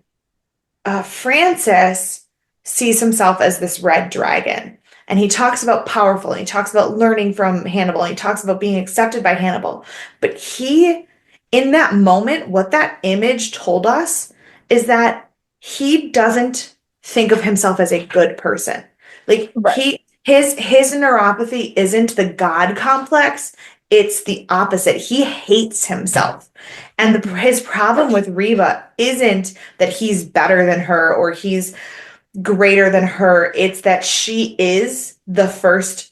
Francis sees himself as this red dragon. And he talks about powerful, and he talks about learning from Hannibal, and he talks about being accepted by Hannibal. But in that moment, what that image told us is that he doesn't think of himself as a good person. Like Right. his neuropathy isn't the God complex, it's the opposite. He hates himself. And Mhm. his problem with Reba isn't that he's better than her or he's greater than her. It's that she is the first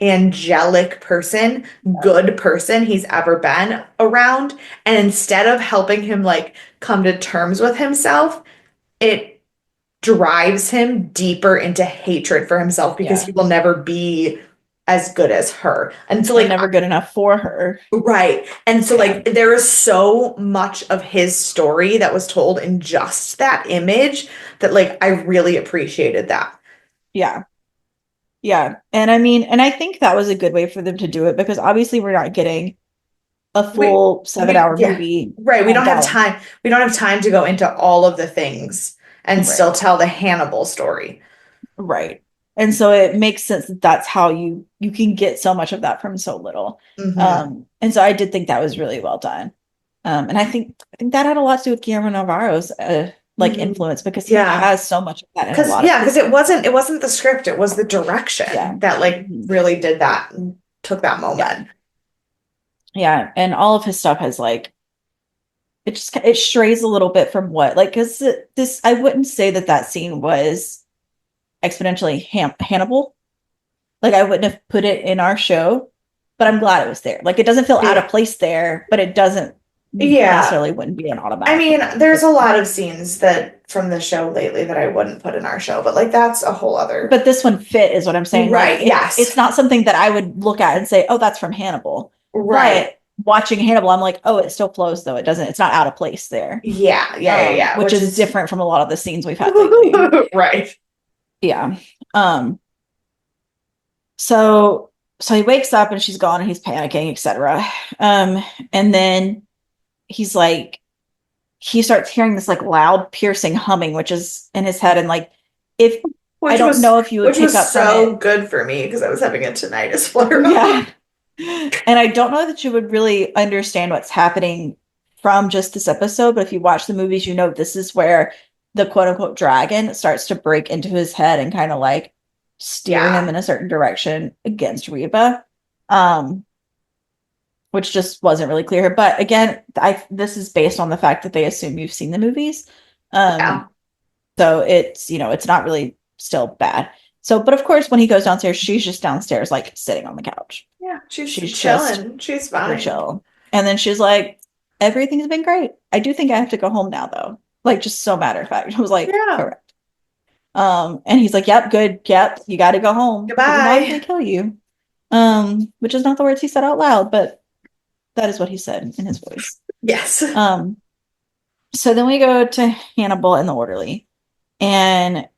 angelic person, good person he's ever been around. And instead of helping him like come to terms with himself, it drives him deeper into hatred for himself because Yeah. he will never be as good as her. And so And like never good enough for her. right. And so, Yeah. like, there is so much of his story that was told in just that image that, like, I really appreciated that. Yeah. Yeah. And I mean, and I think that was a good way for them to do it because obviously we're not getting a full 7 hour yeah, movie right. We on don't have Dallin. time. We don't have time to go into all of the things and still Right. tell the Hannibal story. Right. And so it makes sense that that's how you can get so much of that from so little. Hmm. And so I did think that was really well done. And I think that had a lot to do with Guillermo Navarro's like Hmm. influence because he Yeah. has so much of that in a lot of Because his it wasn't the script, it was the yeah. direction that like Mhm. really did that and took that Yeah. moment. Yeah. And all of his stuff has like it strays a little bit from what like because this I wouldn't say that that scene was exponentially Hannibal. Like I wouldn't have put it in our show, but I'm glad it was there. Like it doesn't feel out of Yeah. place there, but it doesn't Yeah. necessarily wouldn't be an I automatic put mean, it in there's because a lot of scenes that from the show lately that I wouldn't put in our show, but like that's a whole other. but this one fit is what I'm saying. Like Right, yes. it's not something that I would look at and say, oh, that's from Hannibal. Right. But watching Hannibal, I'm like, oh, it still flows though. It's not out of place there. Yeah, yeah, yeah, yeah. Which Which is is different from a lot of the scenes we've had lately. right. Yeah. Um, so so he wakes up and she's gone and he's panicking, etc. And then he's like he starts hearing this like loud piercing humming which is in his head and like if I Which don't was know if you would which pick was up from so it. good for me because I was having a tinnitus flare Yeah. up. And I don't know that you would really understand what's happening from just this episode, but if you watch the movies, you know this is where the quote unquote dragon starts to break into his head and kind of like steer him Yeah. in a certain direction against Reba. Um, which just wasn't really clear. But again, I this is based on the fact that they assume you've seen the movies. Yeah. Um, so it's it's not really still bad. So, but of course, when he goes downstairs, she's just downstairs, like sitting on the couch. Yeah. She's She's just chilling. She's super fine. chill. And then she's like, everything's been great. I do think I have to go home now, though. Like, just so matter of fact. I was like, Yeah. correct. And he's like, yep, good. Yep, you got to go home because I'm not going Goodbye. to kill you. Which is not the words he said out loud, but that is what he said in his voice. Yes. Um, so then we go to Hannibal and the orderly, and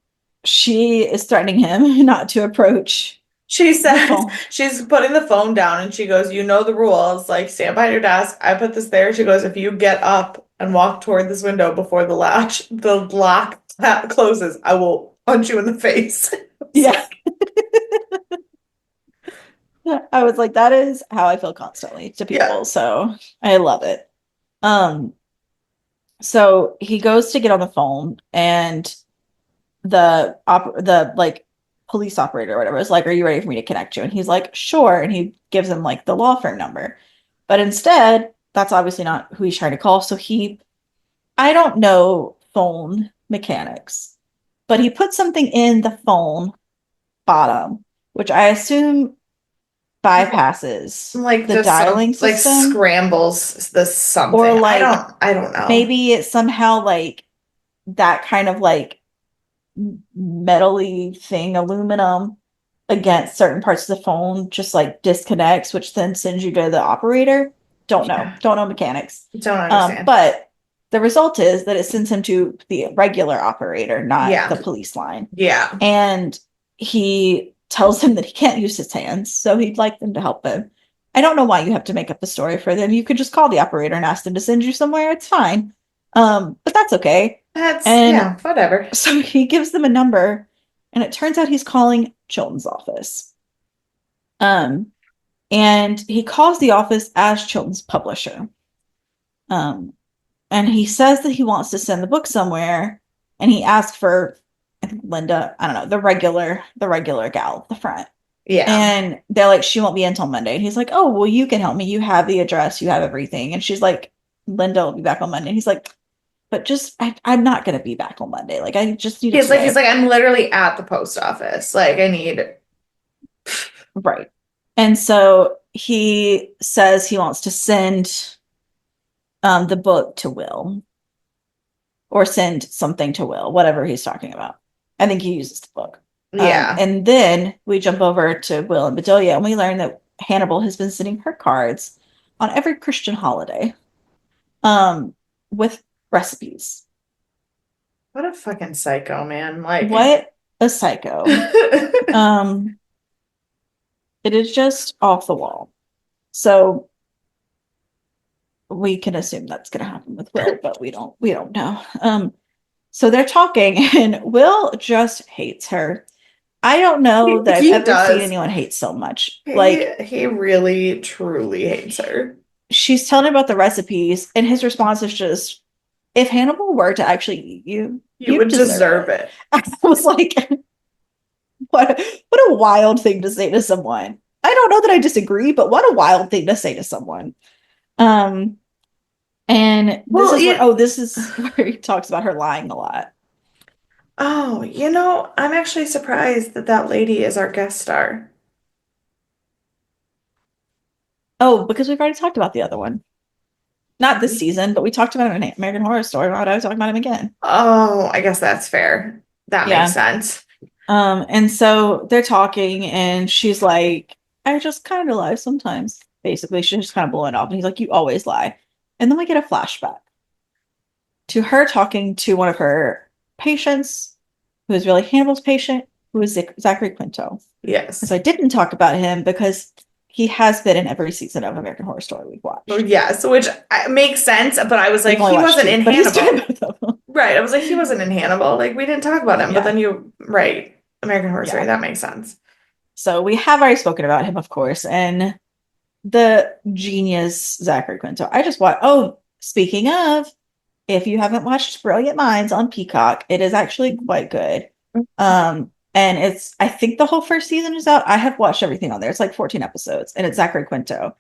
she is threatening him not to approach She the says phone. she's putting the phone down and she goes, you know the rules. Like, stand by your desk. I put this there. She goes, if you get up and walk toward this window before the lock closes, I will punch you in the face. It's Yeah. like, I was like, that is how I feel constantly to yeah. people. So I love it. Um, so he goes to get on the phone and the like police operator or whatever is like, are you ready for me to connect you? And he's like, sure. And he gives him like the law firm number. But instead, that's obviously not who he's trying to call. So I don't know phone mechanics, but he put something in the phone bottom, which I assume bypasses Like the just dialing like system, scrambles the or something. like I don't know. maybe it's somehow like that kind of like metally thing, aluminum against certain parts of the phone, just like disconnects, which then sends you to the operator. Yeah. Don't know mechanics. Don't understand. But the result is that it sends him to the regular operator, not Yeah. the police line. Yeah. And he tells him that he can't use his hands, so he'd like them to help him. I don't know why you have to make up the story for them. You could just call the operator and ask them to send you somewhere. It's fine. But that's okay. That's And yeah, whatever. so he gives them a number, and it turns out he's calling Chilton's office. Um, and he calls the office as Chilton's publisher. Um, and he says that he wants to send the book somewhere, and he asks for, I think Linda, I don't know, the regular gal at the front. Yeah. And they're like, she won't be until Monday. And he's like, oh, well, you can help me. You have the address, you have everything. And she's like, Linda will be back on Monday. And he's like, but just, I'm not going to be back on Monday. Like, I just need it He's today. like, I'm literally at the post office. Like, I need. Right. And so he says he wants to send the book to Will or send something to Will, whatever he's talking about. I think he uses the book. Yeah. And then we jump over to Will and Bedelia, and we learn that Hannibal has been sending her cards on every Christian holiday with recipes. What a fucking psycho, man. Like, What a psycho. Um, it is just off the wall. So we can assume that's going to happen with Will, but we don't know. So they're talking, and Will just hates her. I don't know that I've He ever seen does. anyone hate so much. Like, He really truly hates her. she's telling him about the recipes, and his response is just, if Hannibal were to actually eat you, You you'd would deserve deserve it. it. I was like, what a wild thing to say to someone. I don't know that I disagree, but what a wild thing to say to someone. Um, and Well, this is where he talks about her lying a lot. oh, I'm actually surprised that that lady is our guest star. Oh, because we've already talked about the other one. Not this season, but we talked about him in American Horror Story. Why would I talk about him again? Oh, I guess that's fair. That makes Yeah. sense. And so they're talking, and she's like, I just kind of lie sometimes. Basically, she's just kind of blowing off. And he's like, you always lie. And then we get a flashback to her talking to one of her patients, who is really Hannibal's patient, who is Zachary Quinto. Yes. So I didn't talk about him because he has been in every season of American Horror Story we've Well, watched. yes, which makes sense, but I was like, We've only he watched wasn't two, in but he's been in Hannibal. both of them. Right. I was like, he wasn't in Hannibal. Like, we didn't talk about him, but Yeah. then right. American Horror Story, Yeah. that makes sense. So we have already spoken about him, of course, and the genius Zachary Quinto. I just watched. Oh, speaking of, if you haven't watched Brilliant Minds on Peacock, it is actually quite good. And I think the whole first season is out. I have watched everything on there. It's like 14 episodes, and it's Zachary Quinto.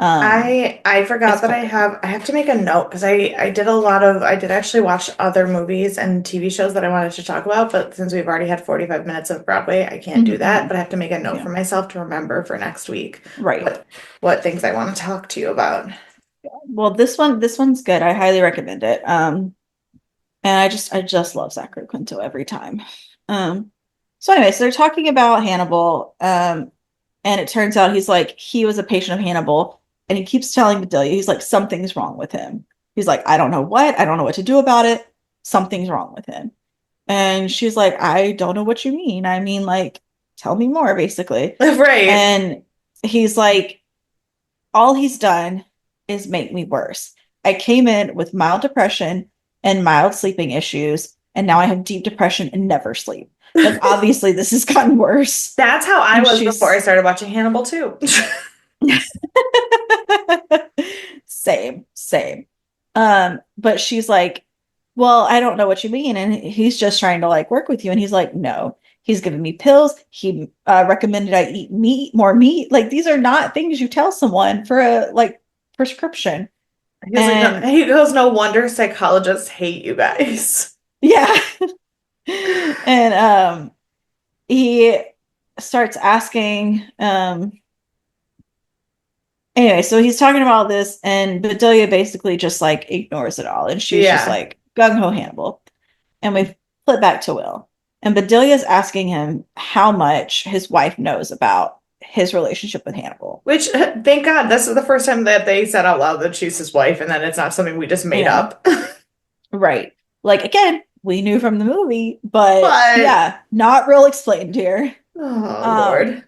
I forgot It's that quite good. I have to make a note because I did actually watch other movies and TV shows that I wanted to talk about, but since we've already had 45 minutes of Broadway, I can't do that. Mhm. But I have to make a note Yeah, for myself to remember for next week right. what things I want to talk to you about. Well, this one's good. I highly recommend it. And I just love Zachary Quinto every time. So anyway, so they're talking about Hannibal, and it turns out he was a patient of Hannibal, and he keeps telling Bedelia, he's like, something's wrong with him. He's like, I don't know what to do about it. Something's wrong with him. And she's like, I don't know what you mean. I mean, like, tell me more, basically. Right. And he's like, all he's done is make me worse. I came in with mild depression and mild sleeping issues, and now I have deep depression and never sleep. Like, obviously, this has gotten worse. That's how I And was before I she's started watching Hannibal too. same. But she's like, well, I don't know what you mean. And he's just trying to like work with you. And he's like, no, he's giving me pills. He recommended I eat more meat. Like, these are not things you tell someone for a like prescription. He's like, no, And he goes, no wonder psychologists hate you guys. yeah. And he starts asking, anyway, so he's talking about this, and Bedelia basically just like ignores it all. And she's just Yeah. like gung ho Hannibal. And we flip back to Will. And Bedelia's asking him how much his wife knows about his relationship with Hannibal. Which, thank God, this is the first time that they said out loud that she's his wife and that it's not something we just I made know. up. Right. Like, again, we knew from the movie, but But, yeah, not real explained here. oh Um, Lord.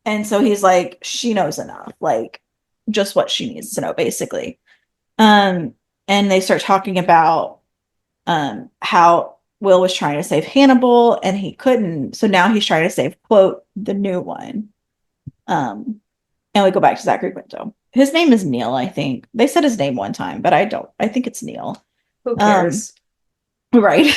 and so he's like, she knows enough, like just what she needs to know, basically. Um, and they start talking about how Will was trying to save Hannibal and he couldn't. So now he's trying to save, quote, the new one. And we go back to Zachary Quinto. His name is Neil, I think. They said his name one time, but I think it's Neil. Who Um, cares? right.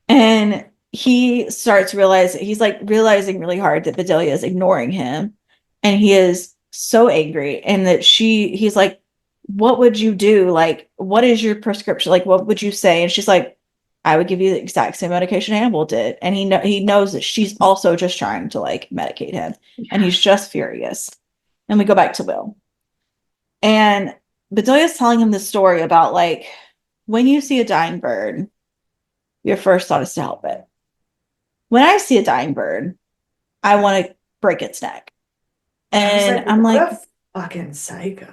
And he's like realizing really hard that Bedelia is ignoring him. And he is so angry. And he's like, what would you do? Like, what is your prescription? Like, what would you say? And she's like, I would give you the exact same medication Hannibal did. And he knows that she's also just trying to like medicate him. And he's just furious. And we go back to Will. And Bedelia's telling him this story about like, when you see a dying bird, your first thought is to help it. When I see a dying bird, I want to break its neck. I was And like, I'm what like, a fucking psycho.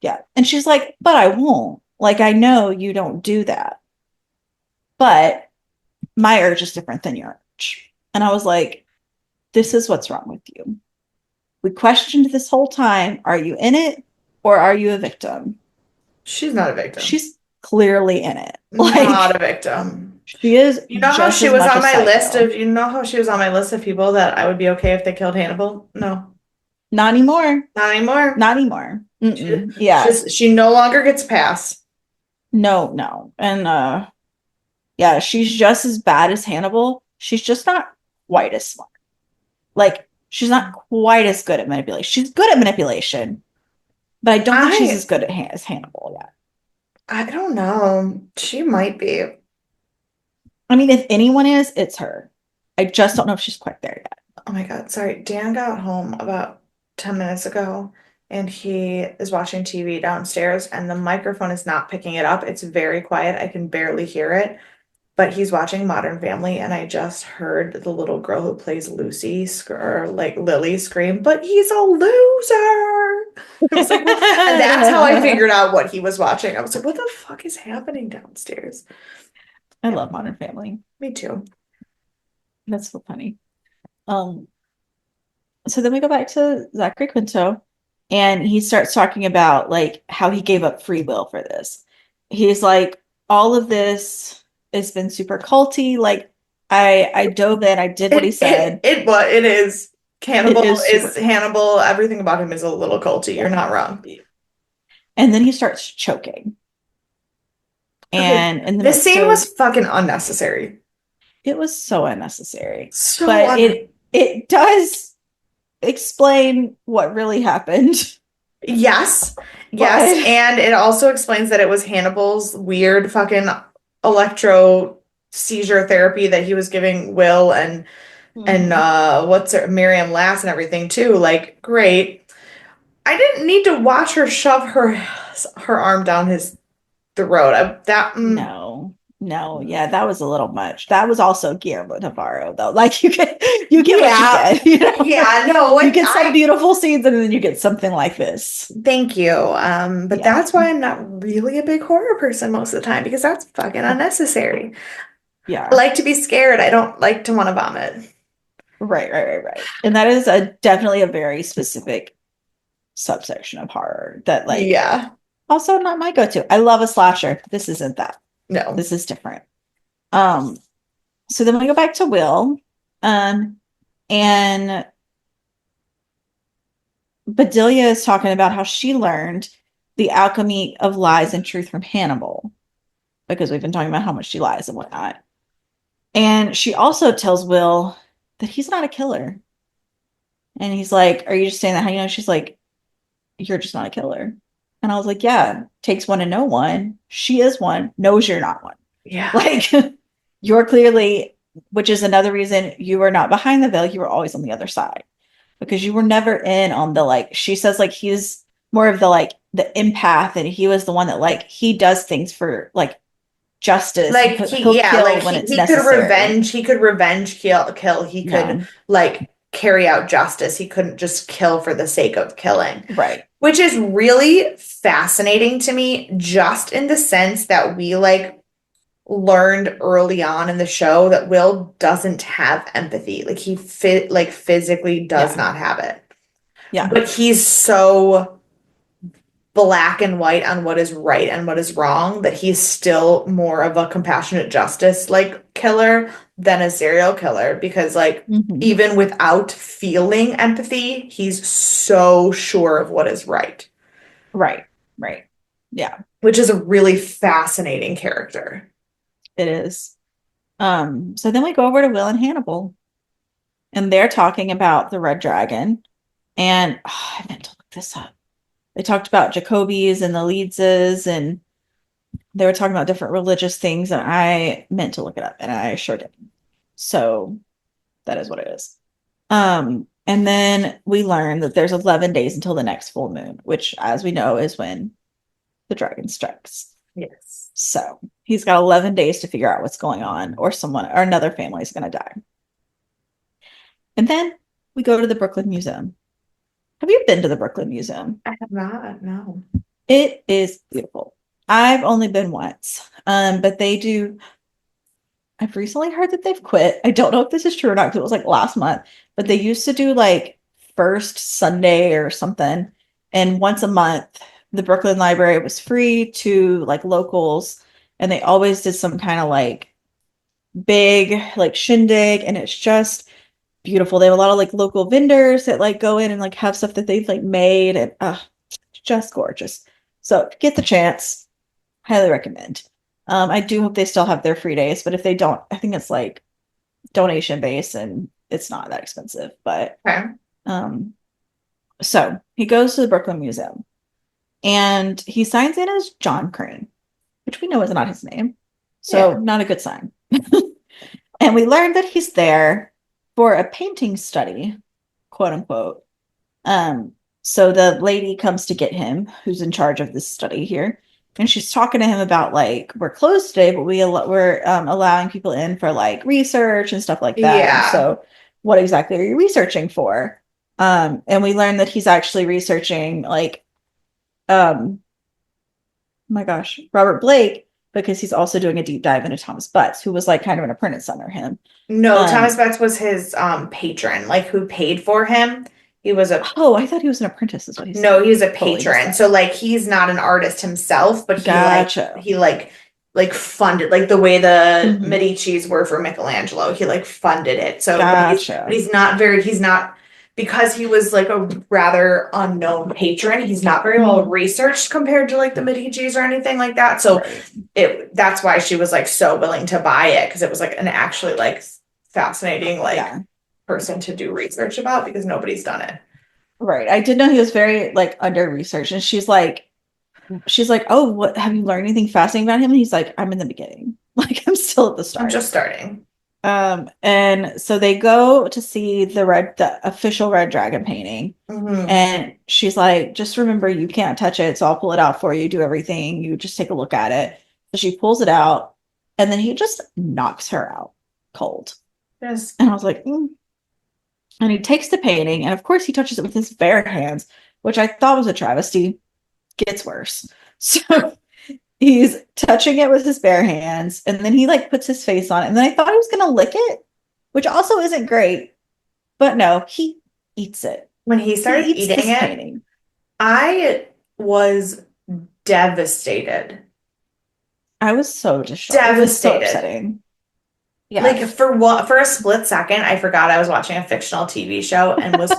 yeah. And she's like, but I won't. Like, I know you don't do that. But my urge is different than your urge. And I was like, this is what's wrong with you. We questioned this whole time. Are you in it or are you a victim? She's not a victim. She's clearly in it. Not a Like victim. she is You know how just she as was much on a my list psycho. of, you know how she was on my list of people that I would be okay if they killed Hannibal? No, Not anymore. not anymore. Not anymore. She, Mm-mm. Yeah. she no longer gets passed. No, no. And yeah, she's just as bad as Hannibal. She's just not quite as smart. Like she's not quite as good at manipulation. She's good at manipulation, but I don't think she's as I good at as Hannibal yet. I don't know. She might be. I mean, if anyone is, it's her. I just don't know if she's quite there yet. Oh my God, sorry. Dan got home about 10 minutes ago and he is watching TV downstairs and the microphone is not picking it up. It's very quiet. I can barely hear it. But he's watching Modern Family, and I just heard the little girl who plays Lucy or like Lily scream, but he's a loser. I was like, and that's how I I figured out what he was watching. I was like, what the fuck is happening downstairs? Yeah, love Modern Family. me too. That's so funny. Um, so then we go back to Zachary Quinto, and he starts talking about like how he gave up free will for this. He's like, all of this has been super culty. Like, I dove in, I did what he said. What it is. It Hannibal is is super, Hannibal. Everything about him is a little culty. You're yeah. not wrong. And then he starts choking. Okay, And in the this midst scene of was fucking unnecessary. it was so unnecessary. So But un it does explain what really happened. Yes, yes, But and it also explains that it was Hannibal's weird fucking electro seizure therapy that he was giving Will and Mhm. what's her Miriam Lass and everything too. Like, great. I didn't need to watch her shove her arm down his throat. No, no, yeah, that was a little much. That was also Guillermo Navarro, though. Like you get what you Yeah, get, you know. yeah, no, You what get some I beautiful scenes, and then you get something like this. thank you. But Yeah, that's why I'm not really a big horror person most of the time because that's fucking unnecessary. I yeah, like to be scared. I don't like to want to vomit. right, right, right, right. And that is a definitely a very specific subsection of horror that, like, Yeah. also not my go-to. I love a slasher. This isn't that. No. This is different. Um, so then we go back to Will, um, and Bedelia is talking about how she learned the alchemy of lies and truth from Hannibal, because we've been talking about how much she lies and whatnot. And she also tells Will that he's not a killer. And he's like, are you just saying that? How you know? She's like, you're just not a killer. And I was like, yeah, takes one to know one. She is one, knows you're not one. Yeah. Like, you're clearly, which is another reason you were not behind the veil. You were always on the other side because you were never in on the, like, she says, like, he's more of the, like, the empath, and he was the one that, like, he does things for, like, justice. Like He'll like kill when it's necessary. he could revenge kill. He could Yeah, like carry out justice. He couldn't just kill for the sake of killing. right. Which is really fascinating to me, just in the sense that we like learned early on in the show that Will doesn't have empathy. Like like physically does Yeah, not have it. yeah, But he's so black and white on what is right and what is wrong that he's still more of a compassionate justice like killer than a serial killer because like hmm, even without feeling empathy he's so sure of what is right, right, right. Yeah, which is a really fascinating character. it is. So then we go over to Will and Hannibal, and they're talking about the Red Dragon. And I meant to look this up. They talked about Jacobies and the Leedses, and they were talking about different religious things, and I meant to look it up, and I sure did. So that is what it is. And then we learn that there's 11 days until the next full moon, which, as we know, is when the dragon strikes. Yes. So he's got 11 days to figure out what's going on, or someone or another family is going to die. And then we go to the Brooklyn Museum. Have you been to the Brooklyn Museum? I have not, no. It is beautiful. I've only been once, but they do. I've recently heard that they've quit. I don't know if this is true or not because it was like last month, but they used to do like first Sunday or something, and once a month the Brooklyn Library was free to like locals, and they always did some kind of like big like shindig, and it's just beautiful. They have a lot of like local vendors that like go in and like have stuff that they've like made, and just gorgeous. So get the chance, highly recommend. I do hope they still have their free days, but if they don't, I think it's like donation based and it's not that expensive. But Okay. um, so he goes to the Brooklyn Museum and he signs in as John Crane, which we know is not his name. So Yeah. not a good sign. And we learned that he's there for a painting study, quote unquote. Um, so the lady comes to get him, who's in charge of this study here, and she's talking to him about like we're closed today, but we're allowing people in for like research and stuff like that. And Yeah. so, what exactly are you researching for? And we learned that he's actually researching like oh my gosh, Robert Blake, because he's also doing a deep dive into Thomas Butts, who was like kind of an apprentice under him. No, Um, Thomas Betts was his patron, like who paid for him. He was a oh, I thought he was an apprentice, is what he No, said. he's a Totally missed patron. that. So like he's not an artist himself, but Gotcha. he funded like the way the Mhm. Medici's were for Michelangelo. He like funded it. So but Gotcha. he's not because he was like a rather unknown patron. He's not very well Mhm. researched compared to like the Medici's or anything like that. So Right. that's why she was like so willing to buy it because it was like an actually like fascinating like Yeah. person to do research about because nobody's done it. Right. I did know he was very like under research, and she's like, oh, what have you learned anything fascinating about him? And he's like, I'm in the beginning. Like I'm still at the I'm start. just starting. And so they go to see the official Red Dragon painting. Hmm. And she's like, just remember you can't touch it, so I'll pull it out for you, do everything. You just take a look at it. So she pulls it out, and then he just knocks her out cold. Yes. And I was like, mm. And he takes the painting, and of course he touches it with his bare hands, which I thought was a travesty. Gets worse. So he's touching it with his bare hands, and then he like puts his face on it. And then I thought he was gonna lick it, which also isn't great. But no, he eats it. When he He started eats eating this it, painting. I was devastated. I was so distraught. It was so Devastated. upsetting. Like Yes. for a split second, I forgot I was watching a fictional TV show and was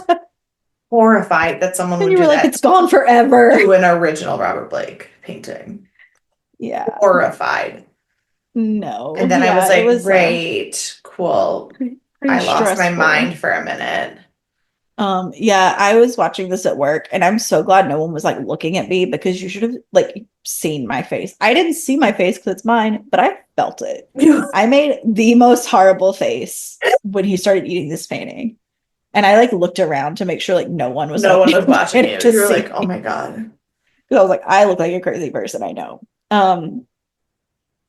horrified that someone And would you were do like, that it's gone forever. to an original Robert Blake painting. Yeah. Horrified. And No. then I was Yeah, it like, was great, cool. pretty I lost my stressful. mind for a minute. Yeah, I was watching this at work, and I'm so glad no one was like looking at me, because you should have like seen my face. I didn't see my face because it's mine, but I felt it. I made the most horrible face when he started eating this painting. And I like looked around to make sure like no one was No like one was watching trying you. to You were like, see oh me. my God. Because I was like, I look like a crazy person, I know.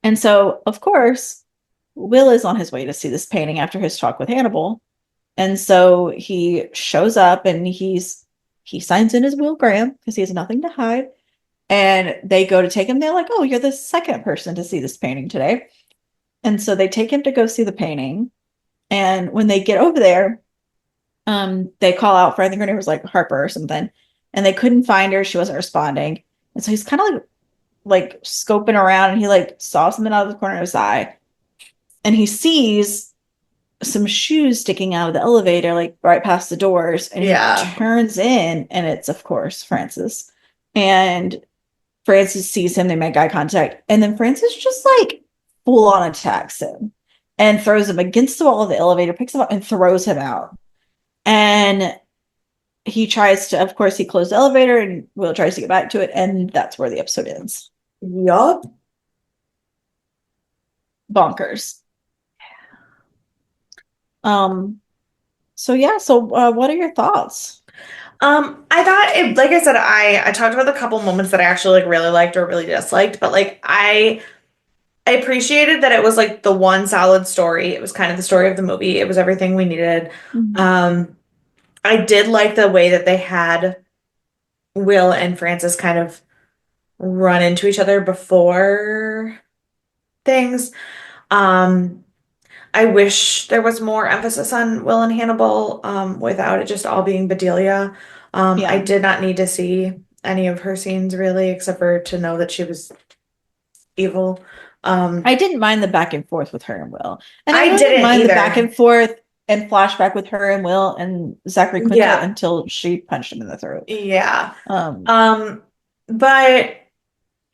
And so of course, Will is on his way to see this painting after his talk with Hannibal. And so he shows up, and he signs in as Will Graham because he has nothing to hide. And they go to take him. They're like, "Oh, you're the second person to see this painting today." And so they take him to go see the painting. And when they get over there, they call out for, I think her name was like Harper or something, and they couldn't find her. She wasn't responding. And so he's kind of like scoping around, and he like saw something out of the corner of his eye, and he sees some shoes sticking out of the elevator, like right past the doors, and he Yeah. turns in, and it's of course Francis. And Francis sees him, they make eye contact, and then Francis just like full on attacks him and throws him against the wall of the elevator, picks him up and throws him out. And he tries to, of course, he closed the elevator, and Will tries to get back to it, and that's where the episode ends. Yup. Bonkers. Um, so yeah, so what are your thoughts? I thought it, like I said, I talked about the couple moments that I actually like really liked or really disliked, but like I appreciated that it was like the one solid story. It was kind of the story of the movie. It was everything we needed. Mhm. Um, I did like the way that they had Will and Francis kind of run into each other before things. Um, I wish there was more emphasis on Will and Hannibal, without it just all being Bedelia. I Yeah. did not need to see any of her scenes really, except for to know that she was evil. Um, I didn't mind the back and forth with her and Will. And I I really didn't didn't mind the back either. and forth and flashback with her and Will and Zachary Quinto Yeah, until she punched him in the throat. yeah. Um, Um, but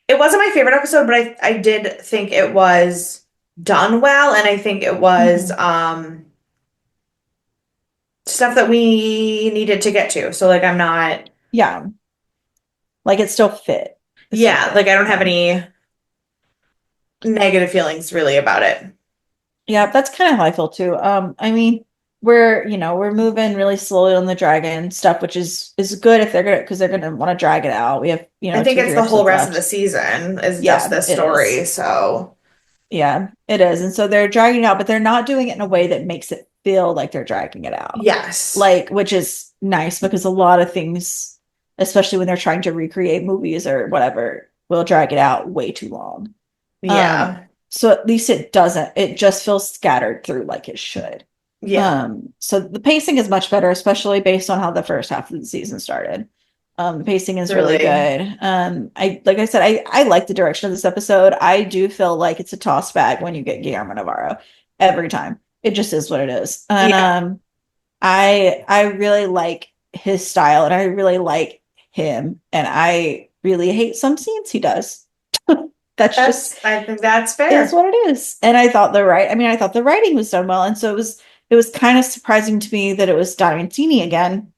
it wasn't my favorite episode, but I did think it was done well, and I think it was mhm. stuff that we needed to get to. So like I'm not, Yeah, like it still fit. It still yeah, like fit. I don't have any negative feelings really about it. Yeah, that's kind of how I feel too. I mean, we're moving really slowly on the dragon stuff, which is good if they're gonna because they're gonna want to drag it out. We have, I think two or it's three the whole episodes rest of the left. season is just Yeah, this it is. story. So Yeah, it is. And so they're dragging it out, but they're not doing it in a way that makes it feel like they're dragging it out. yes. Like, which is nice because a lot of things, especially when they're trying to recreate movies or whatever, will drag it out way too long. Yeah. So at least it doesn't, it just feels scattered through like it should. Yeah. So the pacing is much better, especially based on how the first half of the season started. The pacing is really Really. good. Like I said, I like the direction of this episode. I do feel like it's a toss bag when you get Guillermo Navarro every time. It just is what it is. And Yeah. I really like his style and I really like him. And I really hate some scenes he does. That's just I think that's is fair. what it is. And I thought the writing was done well. And so it was kind of surprising to me that it was Don Mancini again,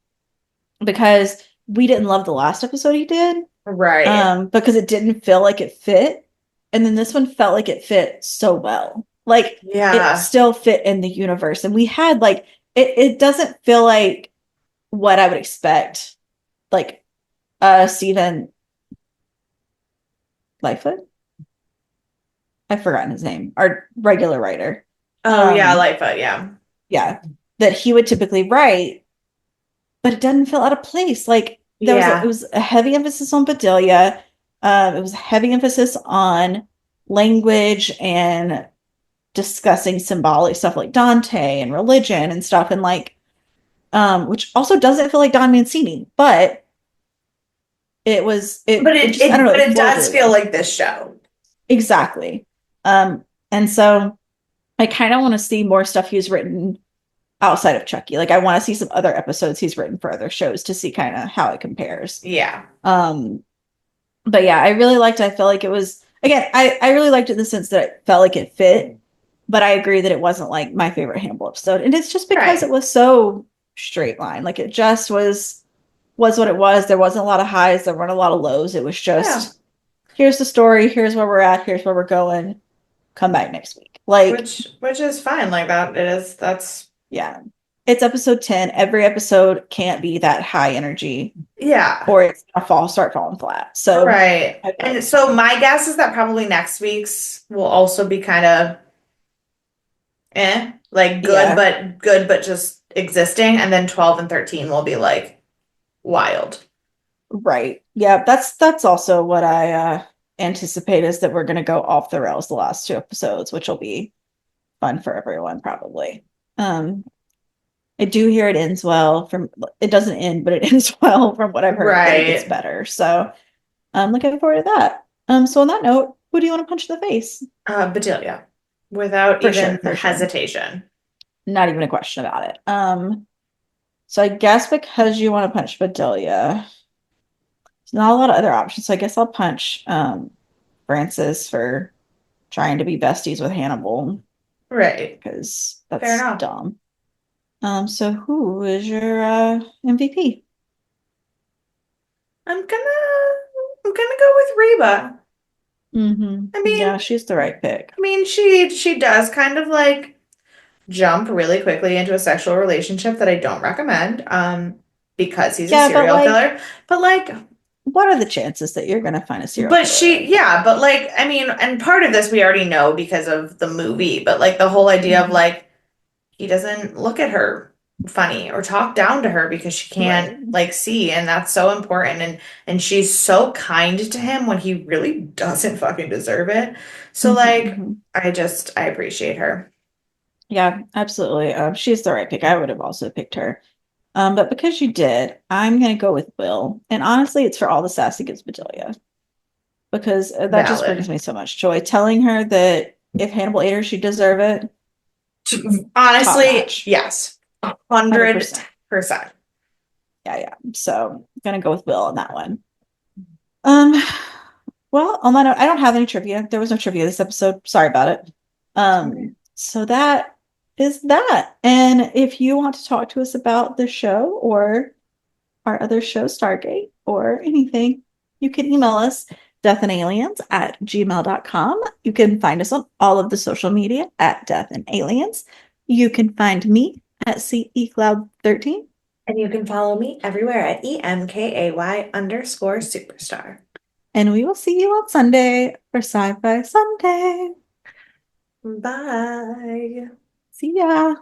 because we didn't love the last episode he did. Right. Because it didn't feel like it fit. And then this one felt like it fit so well. Like it Yeah. still fit in the universe. And we had like it doesn't feel like what I would expect, like Stephen Lightfoot. I've forgotten his name, our regular writer. Oh yeah, Um, Lightfoot, yeah. yeah, that he would typically write, but it doesn't feel out of place. Like it Yeah. was a heavy emphasis on Bedelia. It was a heavy emphasis on language and discussing symbolic stuff like Dante and religion and stuff, and like which also doesn't feel like Don Mancini, but it just, I don't know, But it it flowed does really feel well. like this show. Exactly. And so I kind of want to see more stuff he's written outside of Chucky. Like I want to see some other episodes he's written for other shows to see kind of how it compares. Yeah. Um, but yeah, I really liked it. I felt like it was again, I really liked it in the sense that it felt like it fit, but I agree that it wasn't like my favorite Hannibal episode. And it's just because it Right. was so straight line. Like it just was what it was. There wasn't a lot of highs, there weren't a lot of lows. It was Yeah. just here's the story, here's where we're at, here's where we're going. Come back next week. Like, Which is fine. Like that it is that's yeah. It's episode 10. Every episode can't be that high energy yeah. or it's gonna start falling flat. So Right. I feel like And it's so fine. my guess is that probably next week's will also be kind of like Yeah, good but just existing, and then 12 and 13 will be like wild. right. Yeah, that's also what I anticipate is that we're gonna go off the rails the last two episodes, which will be fun for everyone, probably. Um, I do hear it ends well from it doesn't end, but it ends well from what I've heard that it gets Right. better. So I'm looking forward to that. So on that note, who do you want to punch in the face? Bedelia. Without For even sure, for sure. hesitation. Not even a question about it. So I guess because you want to punch Bedelia, there's not a lot of other options. So I guess I'll punch Francis for trying to be besties with Hannibal Right. because Fair that's enough. dumb. So who is your MVP? I'm gonna go with Reba. I Yeah, mean, she's the right pick. she does kind of like jump really quickly into a sexual relationship that I don't recommend, because he's a Yeah, but serial like, killer. But like, what are the chances that you're gonna find a serial but killer she, like that? yeah, but like, I mean, and part of this we already know because of the movie, but like the whole idea of Mhm. like, he doesn't look at her funny or talk down to her because she can't Right. like see, and that's so important, and she's so kind to him when he really doesn't fucking deserve it. So like, Mhm. I appreciate her. Yeah, absolutely. She's the right pick. I would have also picked her. But because you did, I'm gonna go with Will. And honestly, it's for all the sass he gives Bedelia. Because that just brings Valid. me so much joy. Telling her that if Hannibal ate her, she'd deserve it. Top Honestly, notch. yes. 100%. 100%. Yeah, yeah. So I'm gonna go with Will on that one. Um, well, on that note, I don't have any trivia. There was no trivia this episode. Sorry about it. Okay. So that is that. And if you want to talk to us about the show or our other show, Stargate, or anything, you can email us deathandaliens@gmail.com. You can find us on all of the social media at Death and Aliens. You can find me at CECloud13. And you can follow me everywhere at EMKAY_superstar. And we will see you on Sunday for Sci-Fi Sunday. Bye. See ya.